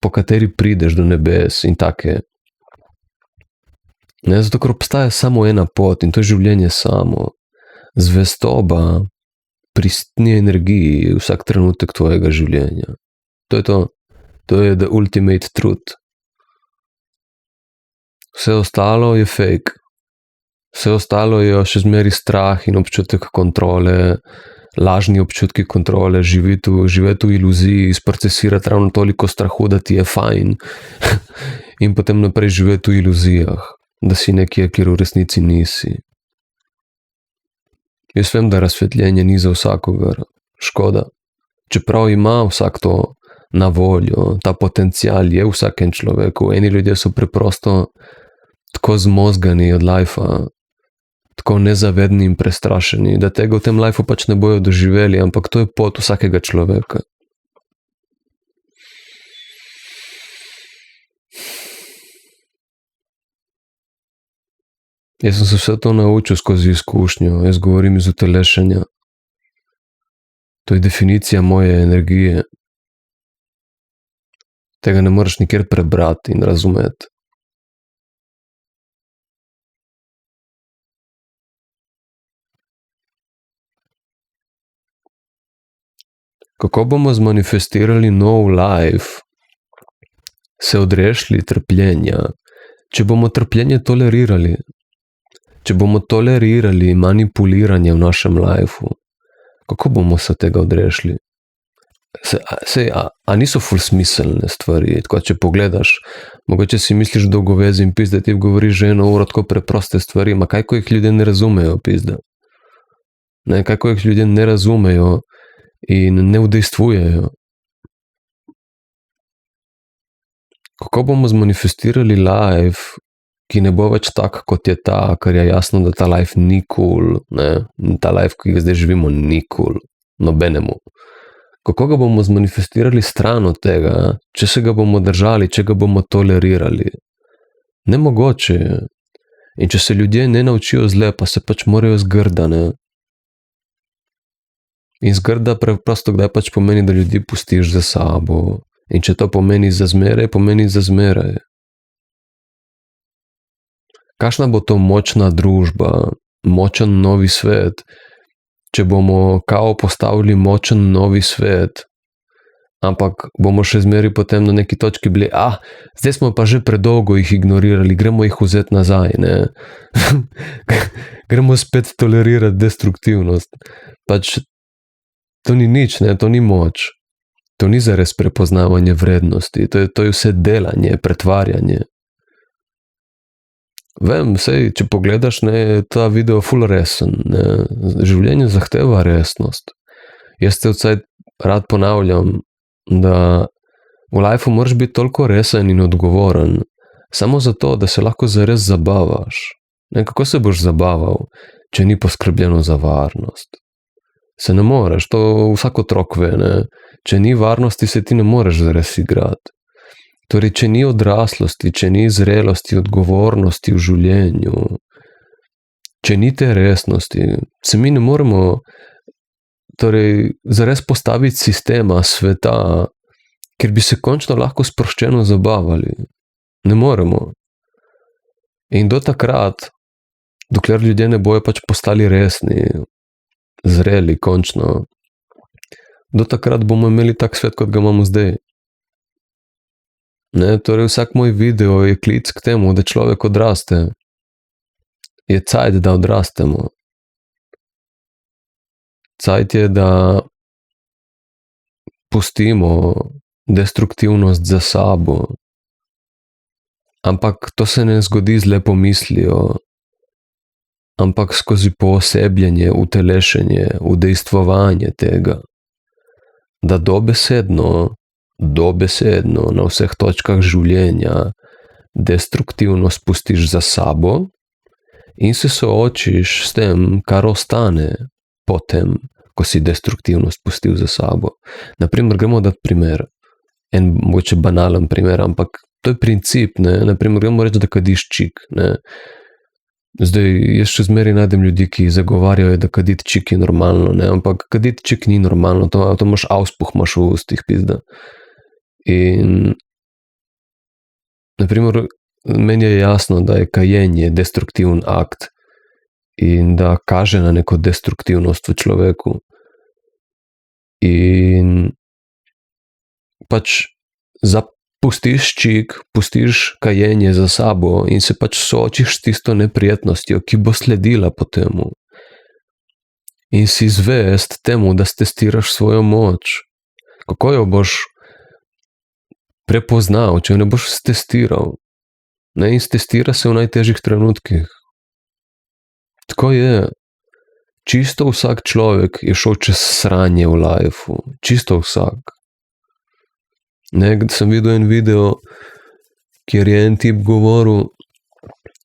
po kateri prideš do nebes in take. Ne, zato, ker obstaja samo ena pot in to je življenje samo. Zvestoba pristni energiji vsak trenutek tvojega življenja. To je to. To je the ultimate truth. Vse ostalo je fake. Vse ostalo je še zmeri strah in občutek kontrole, lažni občutki kontrole, živeti v iluziji, sprocesirati ravno toliko strahu, da ti je fajn in potem naprej živeti v iluzijah, da si nekje, kjer v resnici nisi. Jaz vem, da razsvetljenje ni za vsakogar, škoda. Čeprav ima vsak to na voljo, ta potencial je v vsakem človeku. Eni ljudje so preprosto tako zmozgani od lajfa, tako nezavedni in prestrašeni, da tega v tem lajfu pač ne bojo doživeli, ampak to je pot vsakega človeka. Jaz sem se vse to naučil skozi izkušnjo, jaz govorim iz utelešenja. To je definicija moje energije. Tega ne moreš nikjer prebrati in razumeti. Kako bomo zmanifestirali nov life, se odrešili trpljenja, če bomo trpljenje tolerirali, če bomo tolerirali manipuliranje v našem lifeu, kako bomo se tega odrešili? A niso ful smiselne stvari, tako če pogledaš, mogoče si misliš dolgovezi in pizda, ti govoriš že 1 uro tako preproste stvari, ma kaj, ko jih ljudje ne razumejo, pizda. Ne, kaj, ko jih ljudje ne razumejo in ne udejstvujejo. Kako bomo zmanifestirali life, ki ne bo več tak, kot je ta, ker je jasno, da ta life ni cool, ne? Ta life, ki ga zdaj živimo, ni cool, nobenemu. Kako ga bomo zmanifestirali stran od tega, če se ga bomo držali, če ga bomo tolerirali? Nemogoče je. In če se ljudje ne naučijo zle, pa se pač morajo zgrda, ne? In zgrda preprosto kdaj pač pomeni, da ljudi pustiš za sabo. In če to pomeni za zmeraj, pomeni za zmeraj. Kakšna bo to močna družba, močen novi svet, če bomo kao postavili močen novi svet, ampak bomo še zmeri potem na neki točki bili, zdaj smo pa že predolgo jih ignorirali, gremo jih vzeti nazaj, ne? Gremo spet tolerirati destruktivnost. Pač to ni nič, ne? To ni moč. To ni zares prepoznavanje vrednosti, to je vse delanje, pretvarjanje. Vem, sej, če pogledaš, ne, ta video ful resen, ne, življenje zahteva resnost. Jaz te vsaj rad ponavljam, da v lifeu moraš biti toliko resen in odgovoren, samo zato, da se lahko zares zabavaš. Ne, kako se boš zabaval, če ni poskrbljeno za varnost? Se ne moreš, to vsak otrok ve, ne. Če ni varnosti, se ti ne moreš zares igrati. Torej, če ni odraslosti, če ni zrelosti, odgovornosti v življenju, če ni te resnosti, se mi ne moremo zares postaviti sistema, sveta, ker bi se končno lahko sproščeno zabavali. Ne moremo. In do takrat, dokler ljudje ne bojo pač postali resni, zreli končno, do takrat bomo imeli tak svet, kot ga imamo zdaj. Ne, torej vsak moj video je klic k temu, da človek odraste. Je cajt, da odrastemo. Cajt je, da pustimo destruktivnost za sabo. Ampak to se ne zgodi z lepo mislijo, ampak skozi poosebljenje, utelešenje, udejstvovanje tega. Da dobesedno na vseh točkah življenja destruktivno spustiš za sabo in se soočiš s tem, kar ostane potem, ko si destruktivno spustil za sabo. Naprimer, gremo dati primer, en mogoče banalen primer, ampak to je princip, ne, naprimer, gremo reči, da kadiš čik, ne. Zdaj, jaz še zmeri najdem ljudi, ki zagovarjajo, da kaditi čik je normalno, ne, ampak kaditi čik ni normalno, to imaš auspuh, imaš v ustih, pizda. In, naprimer, meni je jasno, da je kajenje destruktiven akt in da kaže na neko destruktivnost v človeku. In pač za pustiš čik, pustiš kajenje za sabo in se pač soočiš s tisto neprijetnostjo, ki bo sledila po temu. In si zvest temu, da testiraš svojo moč. Kako jo boš prepoznal, če jo ne boš testiral? Ne, in testira se v najtežjih trenutkih. Tako je. Čisto vsak človek je šel čez sranje v lifeu. Čisto vsak. Sem videl en video, kjer je en tip govoril,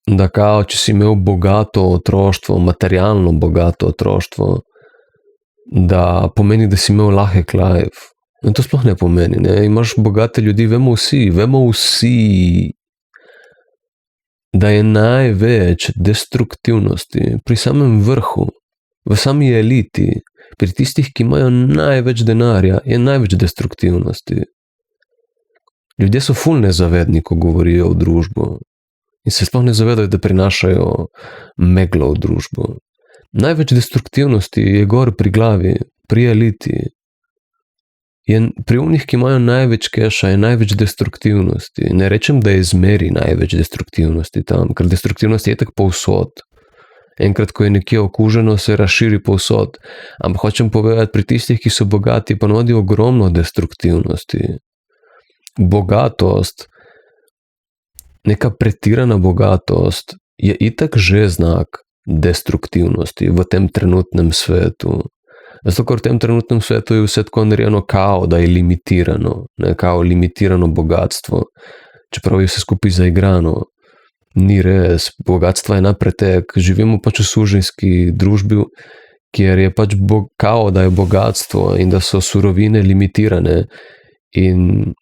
da kao, če si imel bogato otroštvo, materialno bogato otroštvo, da pomeni, da si imel lahek life. In to sploh ne pomeni, ne? Imaš bogate ljudi, vemo vsi, da je največ destruktivnosti pri samem vrhu, v sami eliti, pri tistih, ki imajo največ denarja, je največ destruktivnosti. Ljudje so ful nezavedni, ko govorijo o družbo. In se sploh ne zavedajo, da prinašajo meglo v družbo. Največ destruktivnosti je gor pri glavi, pri eliti. Pri onih, ki imajo največ keša, je največ destruktivnosti. Ne rečem, da je zmeri največ destruktivnosti tam, ker destruktivnost je tako povsod. Enkrat, ko je nekje okuženo, se razširi povsod. Ampak hočem povedati, pri tistih, ki so bogati, pa nudi ogromno destruktivnosti. Bogatost, neka pretirana bogatost je itak že znak destruktivnosti v tem trenutnem svetu. Zato, ker v tem trenutnem svetu je vse tako narejeno kao, da je limitirano, ne, kao limitirano bogatstvo, čeprav je vse skupaj zaigrano. Ni res, bogatstvo je na pretek, živimo pač v suženjski družbi, kjer je pač kao, da je bogatstvo in da so surovine limitirane in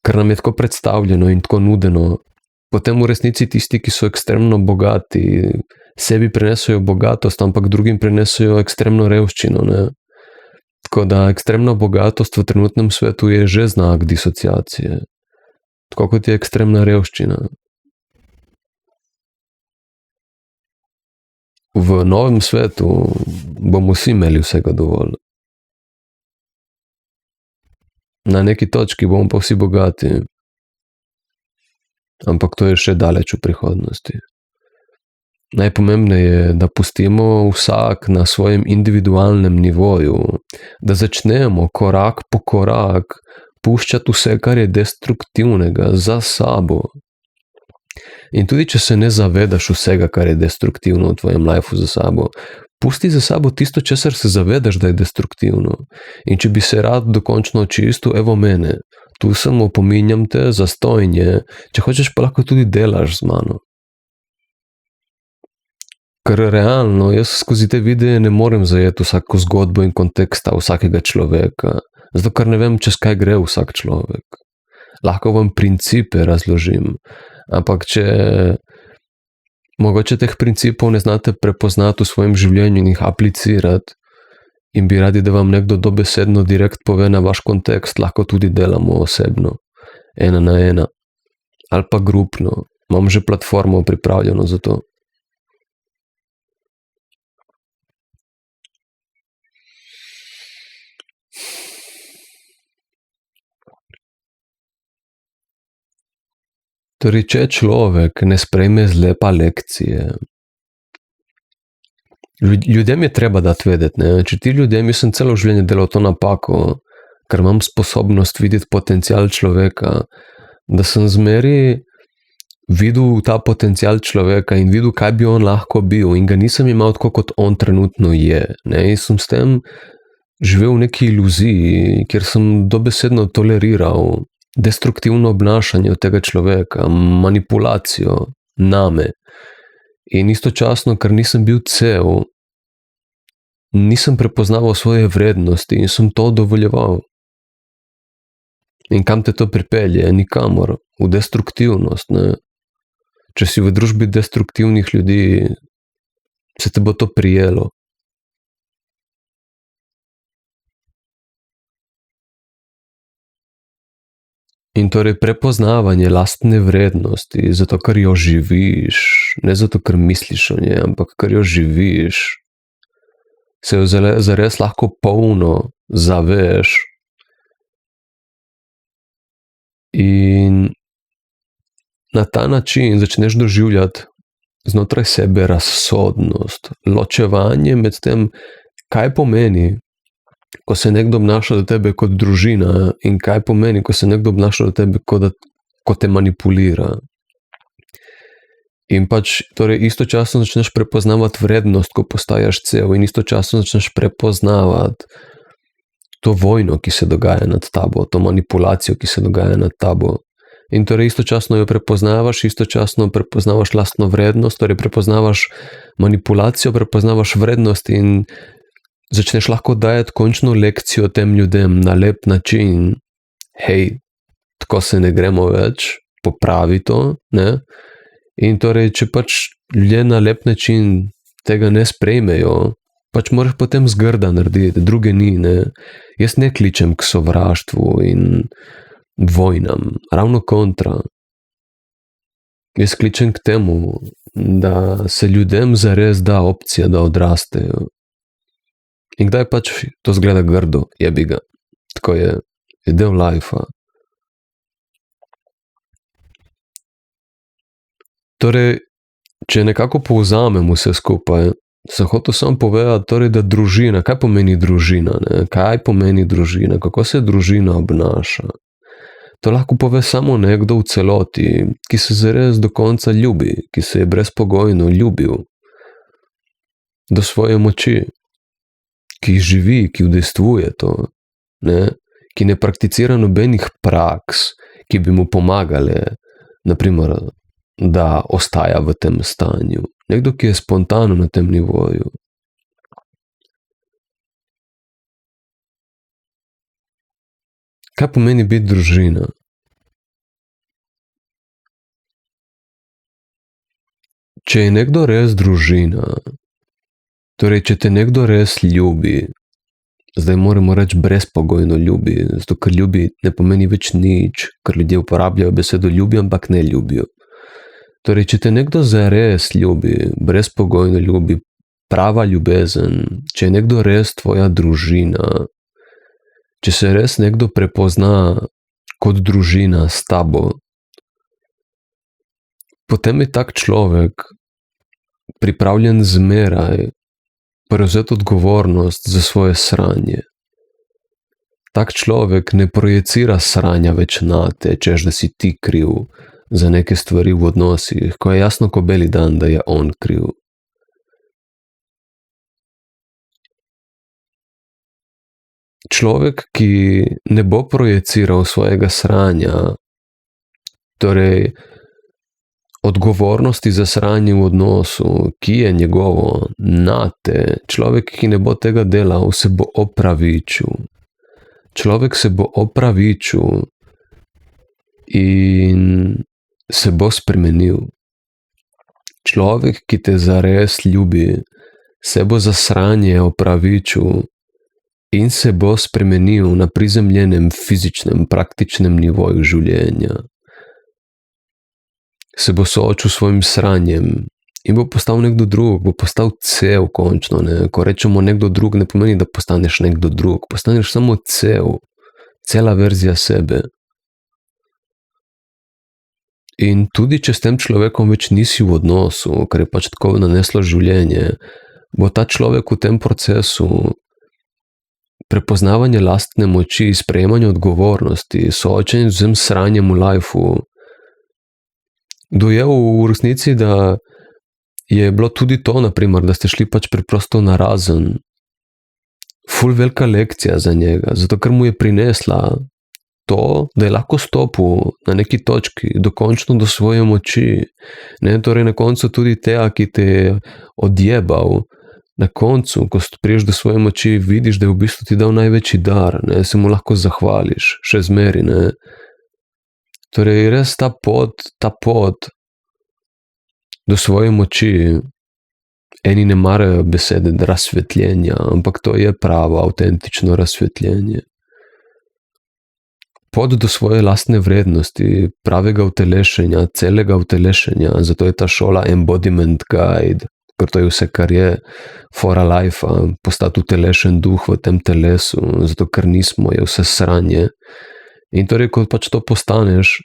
kar nam je tako predstavljeno in tako nudeno. Potem v resnici tisti, ki so ekstremno bogati, sebi prinesajo bogatost, ampak drugim prinesajo ekstremno revščino. Ne? Tako da ekstremna bogatost v trenutnem svetu je že znak disociacije. Tako kot je ekstremna revščina. V novem svetu bomo vsi imeli vsega dovolj. Na neki točki bomo pa vsi bogati. Ampak to je še daleč v prihodnosti. Najpomembneje je, da pustimo vsak na svojem individualnem nivoju, da začnemo korak po korak puščati vse, kar je destruktivnega za sabo. In tudi, če se ne zavedaš vsega, kar je destruktivno v tvojem lifeu za sabo, pusti za sabo tisto, česar se zavedaš, da je destruktivno. In če bi se rad dokončno očistil, evo mene, tu sem, opominjam te, zastojnje, če hočeš pa lahko tudi delaš z mano. Ker realno, jaz skozi te videe ne morem zajeti vsako zgodbo in konteksta vsakega človeka, zato ker ne vem, čez kaj gre vsak človek. Lahko vam principe razložim, ampak če mogoče teh principov ne znate prepoznati v svojem življenju in jih aplicirati in bi radi, da vam nekdo dobesedno direkt pove na vaš kontekst, lahko tudi delamo osebno, 1 na 1 ali pa grupno. Imam že platformo pripravljeno za to. Torej, če človek ne sprejme zlepa lekcije, ljudem je treba dati vedeti, ne? Če ti ljudem, jaz sem celo življenje delal to napako, ker imam sposobnost videti potencial človeka, da sem zmeri videl ta potencial človeka in videl, kaj bi on lahko bil in ga nisem imel tako, kot on trenutno je. Ne? In sem s tem živel v neki iluziji, kjer sem dobesedno toleriral destruktivno obnašanje od tega človeka, manipulacijo name. In istočasno, ker nisem bil cel, nisem prepoznaval svoje vrednosti in sem to dovoljeval. In kam te to pripelje? Nikamor. V destruktivnost. Ne? Če si v družbi destruktivnih ljudi, se te bo to prijelo. In torej prepoznavanje lastne vrednosti, zato ker jo živiš, ne zato ker misliš o njej, ampak ker jo živiš, se jo zares lahko polno zaveš, In na ta način začneš doživljati znotraj sebe razsodnost, ločevanje med tem, kaj pomeni, ko se nekdo obnaša do tebe kot družina, in kaj pomeni, ko se nekdo obnaša do tebe, ko te manipulira. In torej istočasno začneš prepoznavati vrednost, ko postajaš cel, in istočasno začneš prepoznavati to vojno, ki se dogaja nad tabo, to manipulacijo, ki se dogaja nad tabo. In torej istočasno jo prepoznavaš, istočasno prepoznavaš lastno vrednost, torej prepoznavaš manipulacijo, prepoznavaš vrednost in začneš lahko dajati končno lekcijo tem ljudem na lep način. Hej, tako se ne gremo več, popravi to, ne? In torej, če ljudje na lep način tega ne sprejmejo, moraš potem zgrda narediti, druge ni, ne? Jaz ne kličem k sovraštvu in vojnam, ravno kontra. Jaz kličem k temu, da se ljudem zares da opcija, da odrastejo. In kdaj to zgleda grdo, jebi ga. Tako je del lajfa. Torej, če nekako povzamem vse skupaj, sem hotel samo povedati, torej, da družina, kaj pomeni družina, ne? Kaj pomeni družina, kako se družina obnaša. To lahko pove samo nekdo v celoti, ki se zares do konca ljubi, ki se je brezpogojno ljubil do svoje moči, ki živi, ki udejstvuje to, ne? Ki ne prakticira nobenih praks, ki bi mu pomagale, naprimer, da ostaja v tem stanju. Nekdo, ki je spontano na tem nivoju. Kaj pomeni biti družina? Če je nekdo res družina, torej, če te nekdo res ljubi, zdaj moramo reči brezpogojno ljubi, zato ker ljubi ne pomeni več nič, ker ljudje uporabljajo besedo ljubi, ampak ne ljubijo. Torej, če te nekdo zares ljubi, brezpogojno ljubi, prava ljubezen, če je nekdo res tvoja družina, če se res nekdo prepozna kot družina s tabo, potem je tak človek pripravljen zmeraj prevzeti odgovornost za svoje sranje. Tak človek ne projecira sranja več nate, češ da si ti kriv za neke stvari v odnosih, ko je jasno ko beli dan, da je on kriv. Človek, ki ne bo projeciral svojega sranja, torej odgovornosti za sranje v odnosu, ki je njegovo, nate, človek, ki ne bo tega delal, se bo opravičil. Človek se bo opravičil in se bo spremenil. Človek, ki te zares ljubi, se bo za sranje opravičil in se bo spremenil na prizemljenem, fizičnem, praktičnem nivoju življenja. Se bo soočil s svojim sranjem in bo postal nekdo drug, bo postal cel končno, ne? Ko rečemo nekdo drug, ne pomeni, da postaneš nekdo drug, postaneš samo cela verzija sebe. In tudi, če s tem človekom več nisi v odnosu, ker je tako naneslo življenje, bo ta človek v tem procesu prepoznavanja lastne moči, sprejemanja odgovornosti, soočenja z sranjem v lajfu, dojel v resnici, da je bilo tudi to, naprimer, da ste šli preprosto narazen. Ful velika lekcija za njega, zato ker mu je prinesla to, da je lahko stopil na neki točki dokončno do svoje moči. Ne, torej na koncu tudi tega, ki te je odjebal, na koncu, ko priješ do svoje moči, vidiš, da je v bistvu ti dal največji dar, ne, se mu lahko zahvališ, še zmeri, ne. Torej res ta pot do svoje moči, eni ne marajo besede razsvetljenja, ampak to je pravo, avtentično razsvetljenje. Pot do svoje lastne vrednosti, pravega utelešenja, celega utelešenja, zato je ta šola Embodiment Guide, ker to je vse, kar je fora lajfa, postati utelešen duh v tem telesu, zato ker nismo, je vse sranje. In torej, ko pač to postaneš,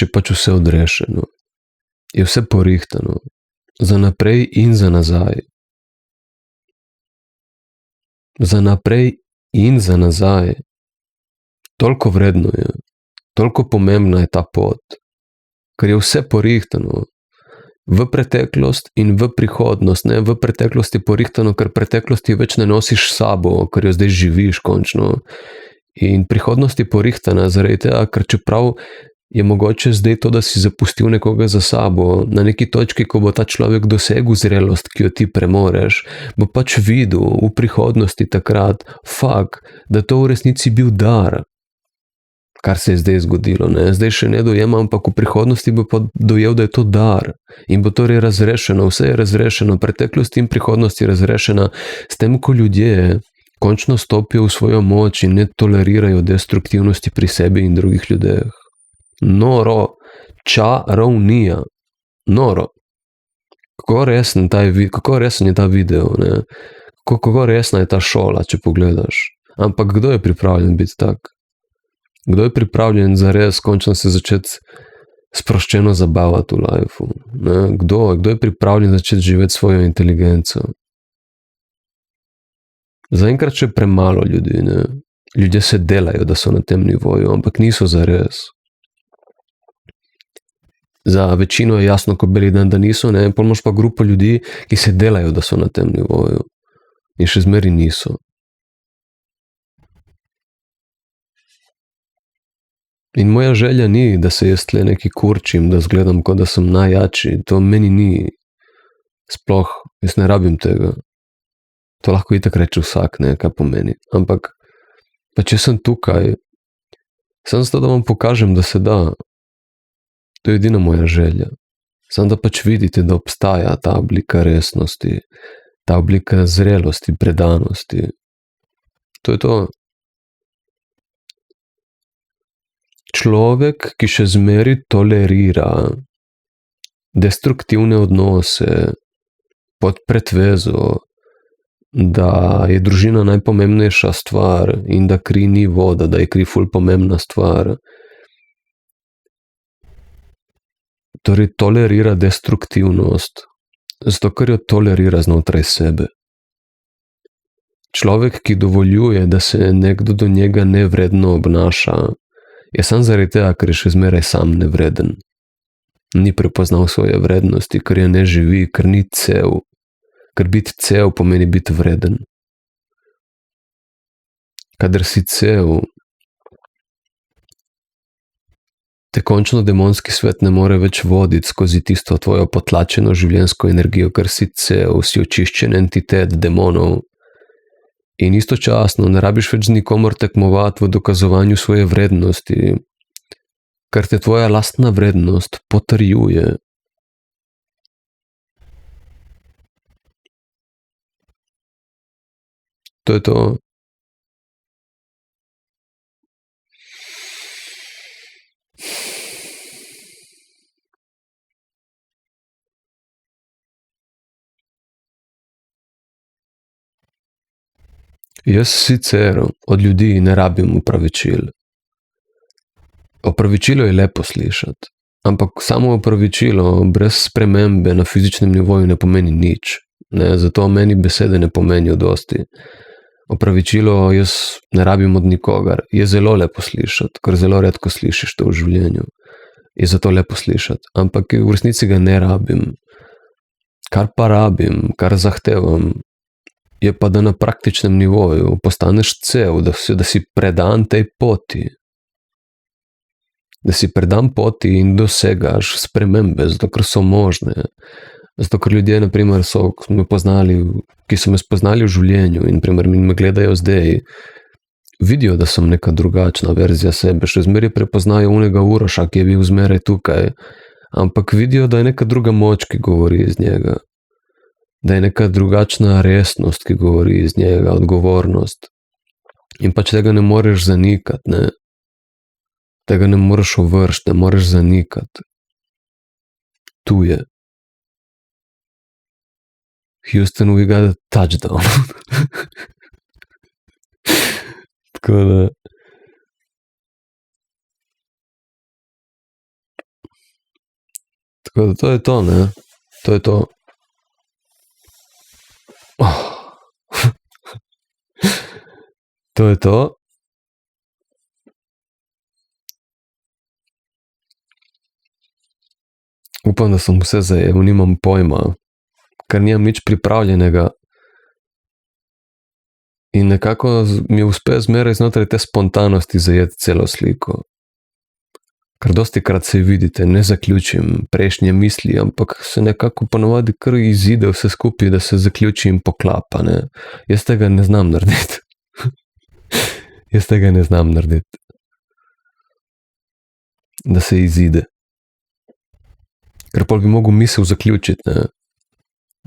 je pač vse odrešeno. Je vse porihtano. Za naprej in za nazaj. Za naprej in za nazaj. Toliko vredno je. Toliko pomembna je ta pot. Ker je vse porihtano. V preteklost in v prihodnost. Ne, v preteklosti porihtano, ker preteklosti več ne nosiš s sabo, ker jo zdaj živiš končno. In prihodnost je porihtana zaradi tega, ker čeprav je mogoče zdaj to, da si zapustil nekoga za sabo, na neki točki, ko bo ta človek dosegel zrelost, ki jo ti premoreš, bo pač videl v prihodnosti takrat, da to v resnici bil dar, kar se je zdaj zgodilo. Ne? Zdaj še ne dojema, ampak v prihodnosti bo pa dojel, da je to dar in bo torej razrešeno, vse je razrešeno, preteklost in prihodnost je razrešena s tem, ko ljudje končno stopijo v svojo moč in ne tolerirajo destruktivnosti pri sebi in drugih ljudeh. Noro, čarovnija, noro. Kako resen je ta video, ne? Kako resna je ta šola, če pogledaš. Ampak kdo je pripravljen biti tak? Kdo je pripravljen zares končno se začeti sproščeno zabavati v lifeu? Kdo je pripravljen začeti živeti svojo inteligenco? Zaenkrat še premalo ljudi, ne? Ljudje se delajo, da so na tem nivoju, ampak niso zares. Za večino je jasno, ko beli dan, da niso, ne? Pol imaš pa grupo ljudi, ki se delajo, da so na tem nivoju. In še zmeri niso. In moja želja ni, da se jaz tle neki kurčim, da zgledam, kot da sem najjači. To meni ni. Sploh, jaz ne rabim tega. To lahko itak reče vsak, ne, kaj pomeni. Ampak, pa če sem tukaj, sem zato, da vam pokažem, da se da. To je edina moja želja. Samo da pač vidite, da obstaja ta oblika resnosti, ta oblika zrelosti, predanosti. To je to. Človek, ki še zmeri tolerira destruktivne odnose pod pretvezo, da je družina najpomembnejša stvar in da kri ni voda, da je kri ful pomembna stvar. Torej tolerira destruktivnost, zato ker jo tolerira znotraj sebe. Človek, ki dovoljuje, da se nekdo do njega nevredno obnaša, je sam zaradi tega, ker je še zmeraj sam nevreden. Ni prepoznal svoje vrednosti, ker je ne živi, ker ni cel. Ker biti cel pomeni biti vreden. Kadar si cel, te končno demonski svet ne more več voditi skozi tisto tvojo potlačeno življenjsko energijo, ker si cel, si očiščen entitet demonov. In istočasno ne rabiš več z nikomor tekmovati v dokazovanju svoje vrednosti, ker te tvoja lastna vrednost potrjuje. To je to. Jaz sicer od ljudi ne rabim opravičil. Opravičilo je lepo slišati, ampak samo opravičilo brez spremembe na fizičnem nivoju ne pomeni nič. Ne? Zato meni besede ne pomenijo dosti. Opravičilo jaz ne rabim od nikogar. Je zelo lepo slišati, ker zelo redko slišiš to v življenju. Je zato lepo slišati, ampak v resnici ga ne rabim. Kar pa rabim, kar zahtevam, je pa, da na praktičnem nivoju postaneš cel, da si predan tej poti. Da si predan poti in dosegaš spremembe, zato ker so možne. Zato ker ljudje, naprimer, ki so me spoznali v življenju in naprimer, me gledajo zdaj, vidijo, da sem neka drugačna verzija sebe, še zmeraj prepoznajo unega Uroša, ki je bil zmeraj tukaj, ampak vidijo, da je neka druga moč, ki govori iz njega. Da je neka drugačna resnost, ki govori iz njega, odgovornost. In pač tega ne moreš zanikati, ne. Tega ne moreš ovršiti, ne moreš zanikati. hituje. Houston, we got a touchdown. Tako da. Tako da to je to, ne? To je to. To je to. Upam, da sem vse zajel, nimam pojma, ker nimam nič pripravljenega. In nekako mi uspe zmeraj znotraj te spontanosti zajeti celo sliko. Ker dosti krat se vidite, ne zaključim prejšnje misli, ampak se nekako ponovadi kar izide vse skupaj, da se zaključi in poklapa, ne. Jaz tega ne znam narediti. Jaz tega ne znam narediti. Da se izide. Ker pol bi mogel misel zaključiti, ne.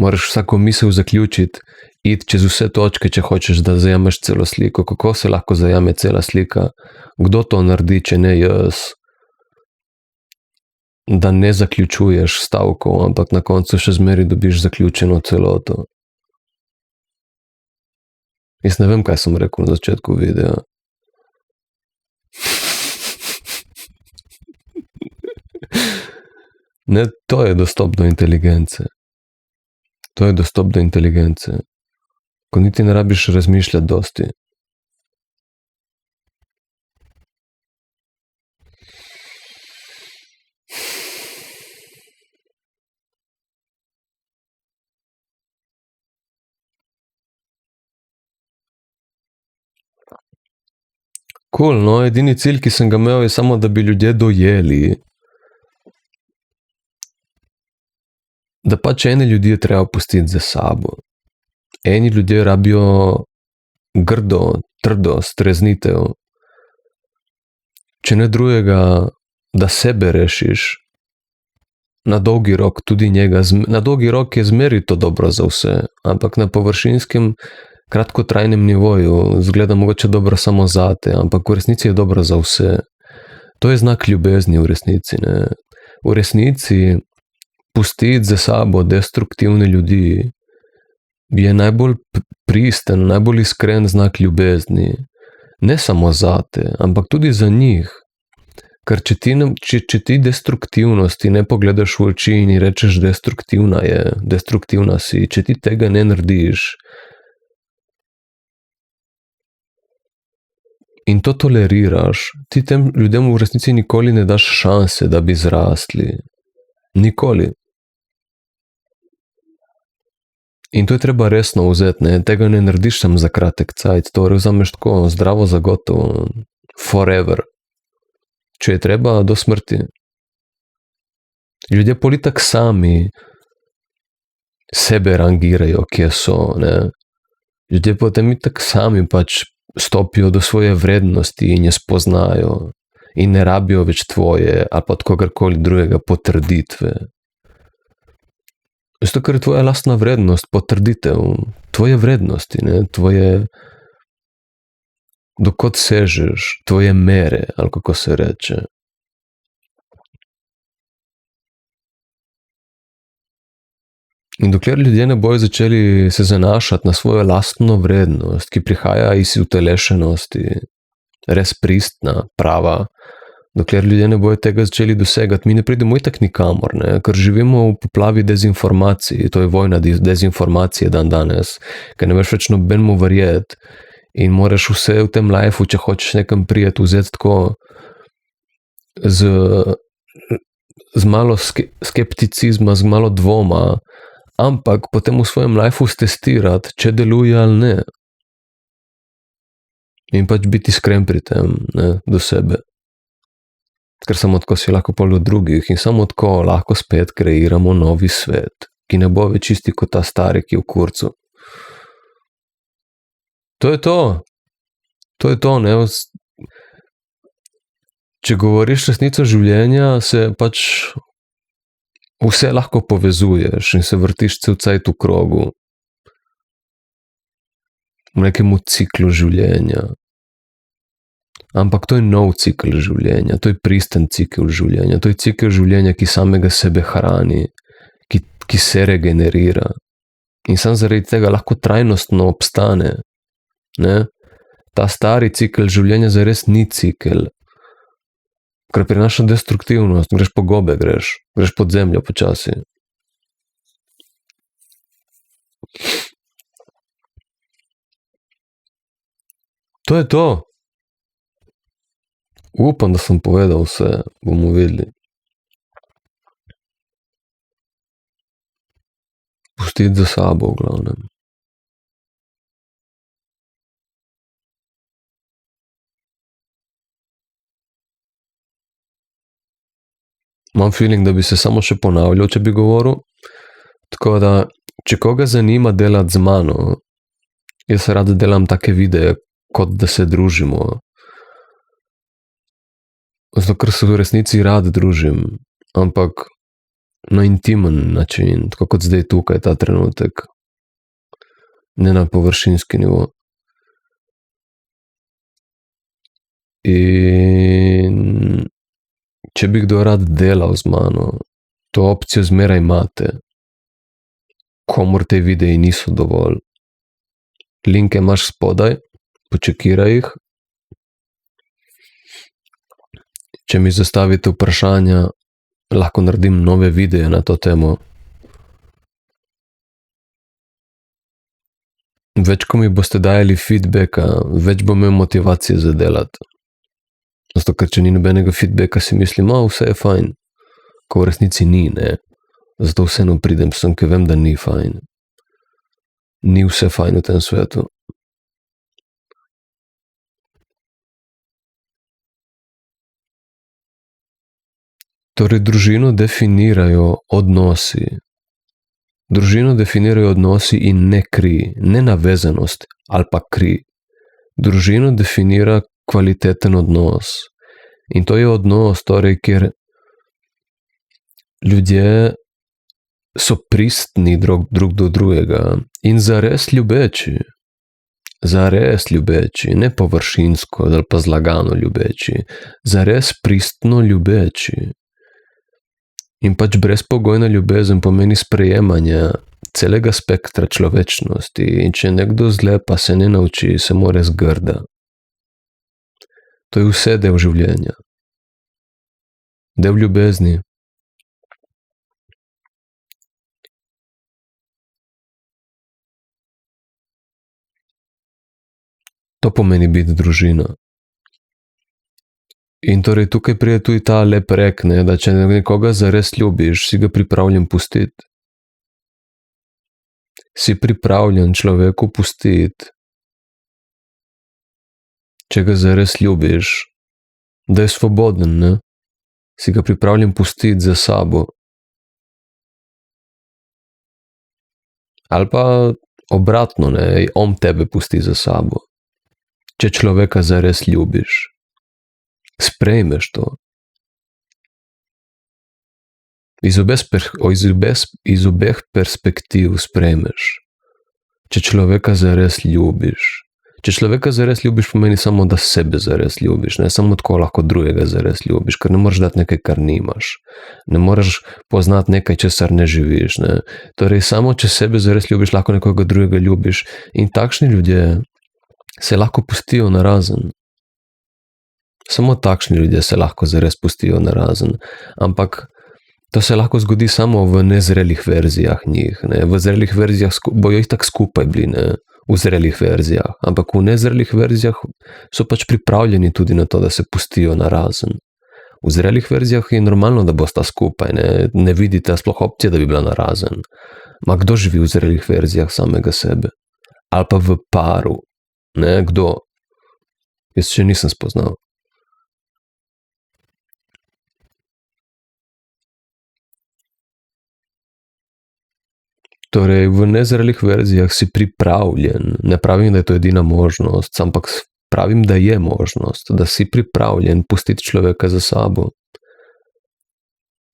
Moraš vsako misel zaključiti, iti čez vse točke, če hočeš, da zajameš celo sliko. Kako se lahko zajame cela slika? Kdo to naredi, če ne jaz? Da ne zaključuješ stavkov, ampak na koncu še zmeri dobiš zaključeno celoto. Jaz ne vem, kaj sem rekel na začetku videa. Ne, to je dostop do inteligence. To je dostop do inteligence. Ko niti ne rabiš razmišljati dosti. Cool, no, edini cilj, ki sem ga imel, je samo, da bi ljudje dojeli, da pač ene ljudi je treba pustiti za sabo. Eni ljudje rabijo grdo, trdo streznitev. Če ne drugega, da sebe rešiš, na dolgi rok tudi njega, na dolgi rok je zmeri to dobro za vse, ampak na površinskem, kratkotrajnem nivoju zgleda mogoče dobro samo zate, ampak v resnici je dobro za vse. To je znak ljubezni v resnici, ne. V resnici pustiti za sabo destruktivne ljudi je najbolj pristen, najbolj iskren znak ljubezni. Ne samo zate, ampak tudi za njih. Ker če ti destruktivnosti ne pogledaš v oči in rečeš destruktivna si, če ti tega ne narediš in to toleriraš, ti tem ljudem v resnici nikoli ne daš šanse, da bi zrastli. Nikoli. In to je treba resno vzeti, ne? Tega ne narediš samo za kratek cajt, to vzameš tako zdravo za gotovo, forever. Če je treba, do smrti. Ljudje politak sami sebe rangirajo, kje so, ne? Ljudje potem itak sami pač stopijo do svoje vrednosti in je spoznajo in ne rabijo več tvoje ali pa od kogarkoli drugega potrditve. Zato, ker je tvoja lastna vrednost potrditev tvoje vrednosti, ne? Tvoje, dokot sežeš, tvoje mere, ali kako se reče. In dokler ljudje ne bojo začeli se zanašati na svojo lastno vrednost, ki prihaja iz utelešenosti, res pristna, prava, dokler ljudje ne bojo tega začeli dosegati, mi ne pridemo itak nikamor, ne? Ker živimo v poplavi dezinformacij, to je vojna dezinformacije dan danes, ker ne veš več nobenemu verjeti in moraš vse v tem lifeu, če hočeš nekam prijeti, vzeti tako z malo skepticizma, z malo dvoma, ampak potem v svojem lifeu stestirati, če deluje ali ne. In pač biti iskren pri tem, ne, do sebe. Ker samo tako si lahko pol od drugih in samo tako lahko spet kreiramo novi svet, ki ne bo več isti kot ta stari, ki je v kurcu. To je to. To je to, ne. Če govoriš resnico življenja, se pač vse lahko povezuješ in se vrtiš cel cajt v krogu. V nekemu ciklu življenja. Ampak to je nov cikel življenja, to je pristen cikel življenja, to je cikel življenja, ki samega sebe hrani, ki se regenerira. In sam zaradi tega lahko trajnostno obstane. Ne? Ta stari cikel življenja zares ni cikel, ker prinaša destruktivnost, greš po gobe, greš pod zemljo počasi. To je to. Upam, da sem povedal vse, bomo videli. Pustiti za sabo, v glavnem. Imam feeling, da bi se samo še ponavljal, če bi govoril. Tako da, če koga zanima delati z mano, jaz rad delam take videe, kot da se družimo. Zato, ker se v resnici rad družim, ampak na intimen način, tako kot zdaj tukaj, ta trenutek. Ne na površinski nivo. In če bi kdo rad delal z mano, to opcijo zmeraj imate. Komur te videi niso dovolj. Linke imaš spodaj, počekiraj jih. Če mi zastavite vprašanja, lahko naredim nove videe na to temo. Več, ko mi boste dajali feedbacka, več bom imel motivacije za delati. Zato, ker če ni nobenega feedbacka, si mislim, vse je fajn. Ko v resnici ni, ne. Zato vseeno pridem sem, ker vem, da ni fajn. Ni vse fajn v tem svetu. Torej, družino definirajo odnosi. Družino definirajo odnosi in ne kri, ne navezanost ali pa kri. Družino definira kvaliteten odnos. In to je odnos, torej, kjer ljudje so pristni drug do drugega in zares ljubeči. Zares ljubeči, ne površinsko ali pa zlagano ljubeči. Zares pristno ljubeči. In pač brezpogojna ljubezen pomeni sprejemanje celega spektra človečnosti in če nekdo zle pa se ne nauči, se mora zgrda. To je vse del življenja. Del ljubezni. To pomeni biti družina. In torej tukaj pride tudi ta lep rek, ne, da če nekoga zares ljubiš, si ga pripravljen pustiti. Si pripravljen človeku pustiti, če ga zares ljubiš, da je svoboden, ne? Si ga pripravljen pustiti za sabo. Ali pa obratno, ne, on tebe pusti za sabo. Če človeka zares ljubiš. Sprejmeš to. Iz obeh perspektiv sprejmeš. Če človeka zares ljubiš. Če človeka zares ljubiš, pomeni samo, da sebe zares ljubiš. Ne samo tako lahko drugega zares ljubiš, ker ne moreš dati nekaj, kar nimaš. Ne moreš poznati nekaj, česar ne živiš. Ne? Torej, samo če sebe zares ljubiš, lahko nekoga drugega ljubiš. In takšni ljudje se lahko pustijo narazen. Samo takšni ljudje se lahko zares pustijo narazen. Ampak to se lahko zgodi samo v nezrelih verzijah njih. Ne? V zrelih verzijah bojo jih tako skupaj bili, ne? V zrelih verzijah. Ampak v nezrelih verzijah so pač pripravljeni tudi na to, da se pustijo narazen. V zrelih verzijah je normalno, da bosta skupaj. Ne vidite sploh opcije, da bi bila narazen. Ma kdo živi v zrelih verzijah samega sebe? Ali pa v paru? Ne? Kdo? Jaz še nisem spoznal. Torej, v nezrelih verzijah si pripravljen, ne pravim, da je to edina možnost, ampak pravim, da je možnost, da si pripravljen pustiti človeka za sabo.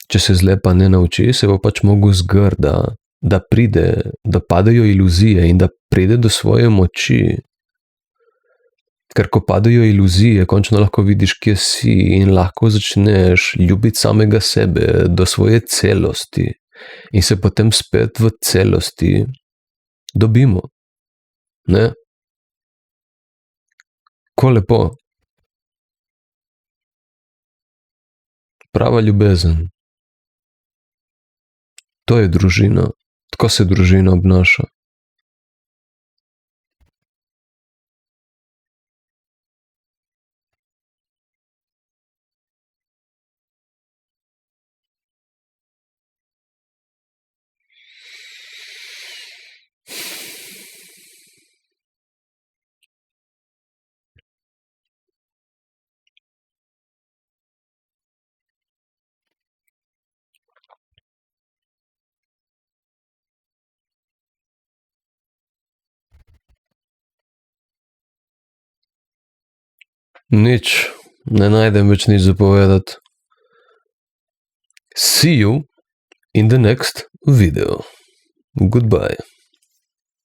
Če se zle pa ne nauči, se bo pač mogel zgrda, da padejo iluzije in da pride do svoje moči. Ker ko padajo iluzije, končno lahko vidiš, kje si in lahko začneš ljubiti samega sebe do svoje celosti in se potem spet v celosti dobimo. Ne? Ko lepo. Prava ljubezen. To je družina. Tako se družina obnaša. Nič, ne najdem več nič za povedati. See you in the next video. Goodbye.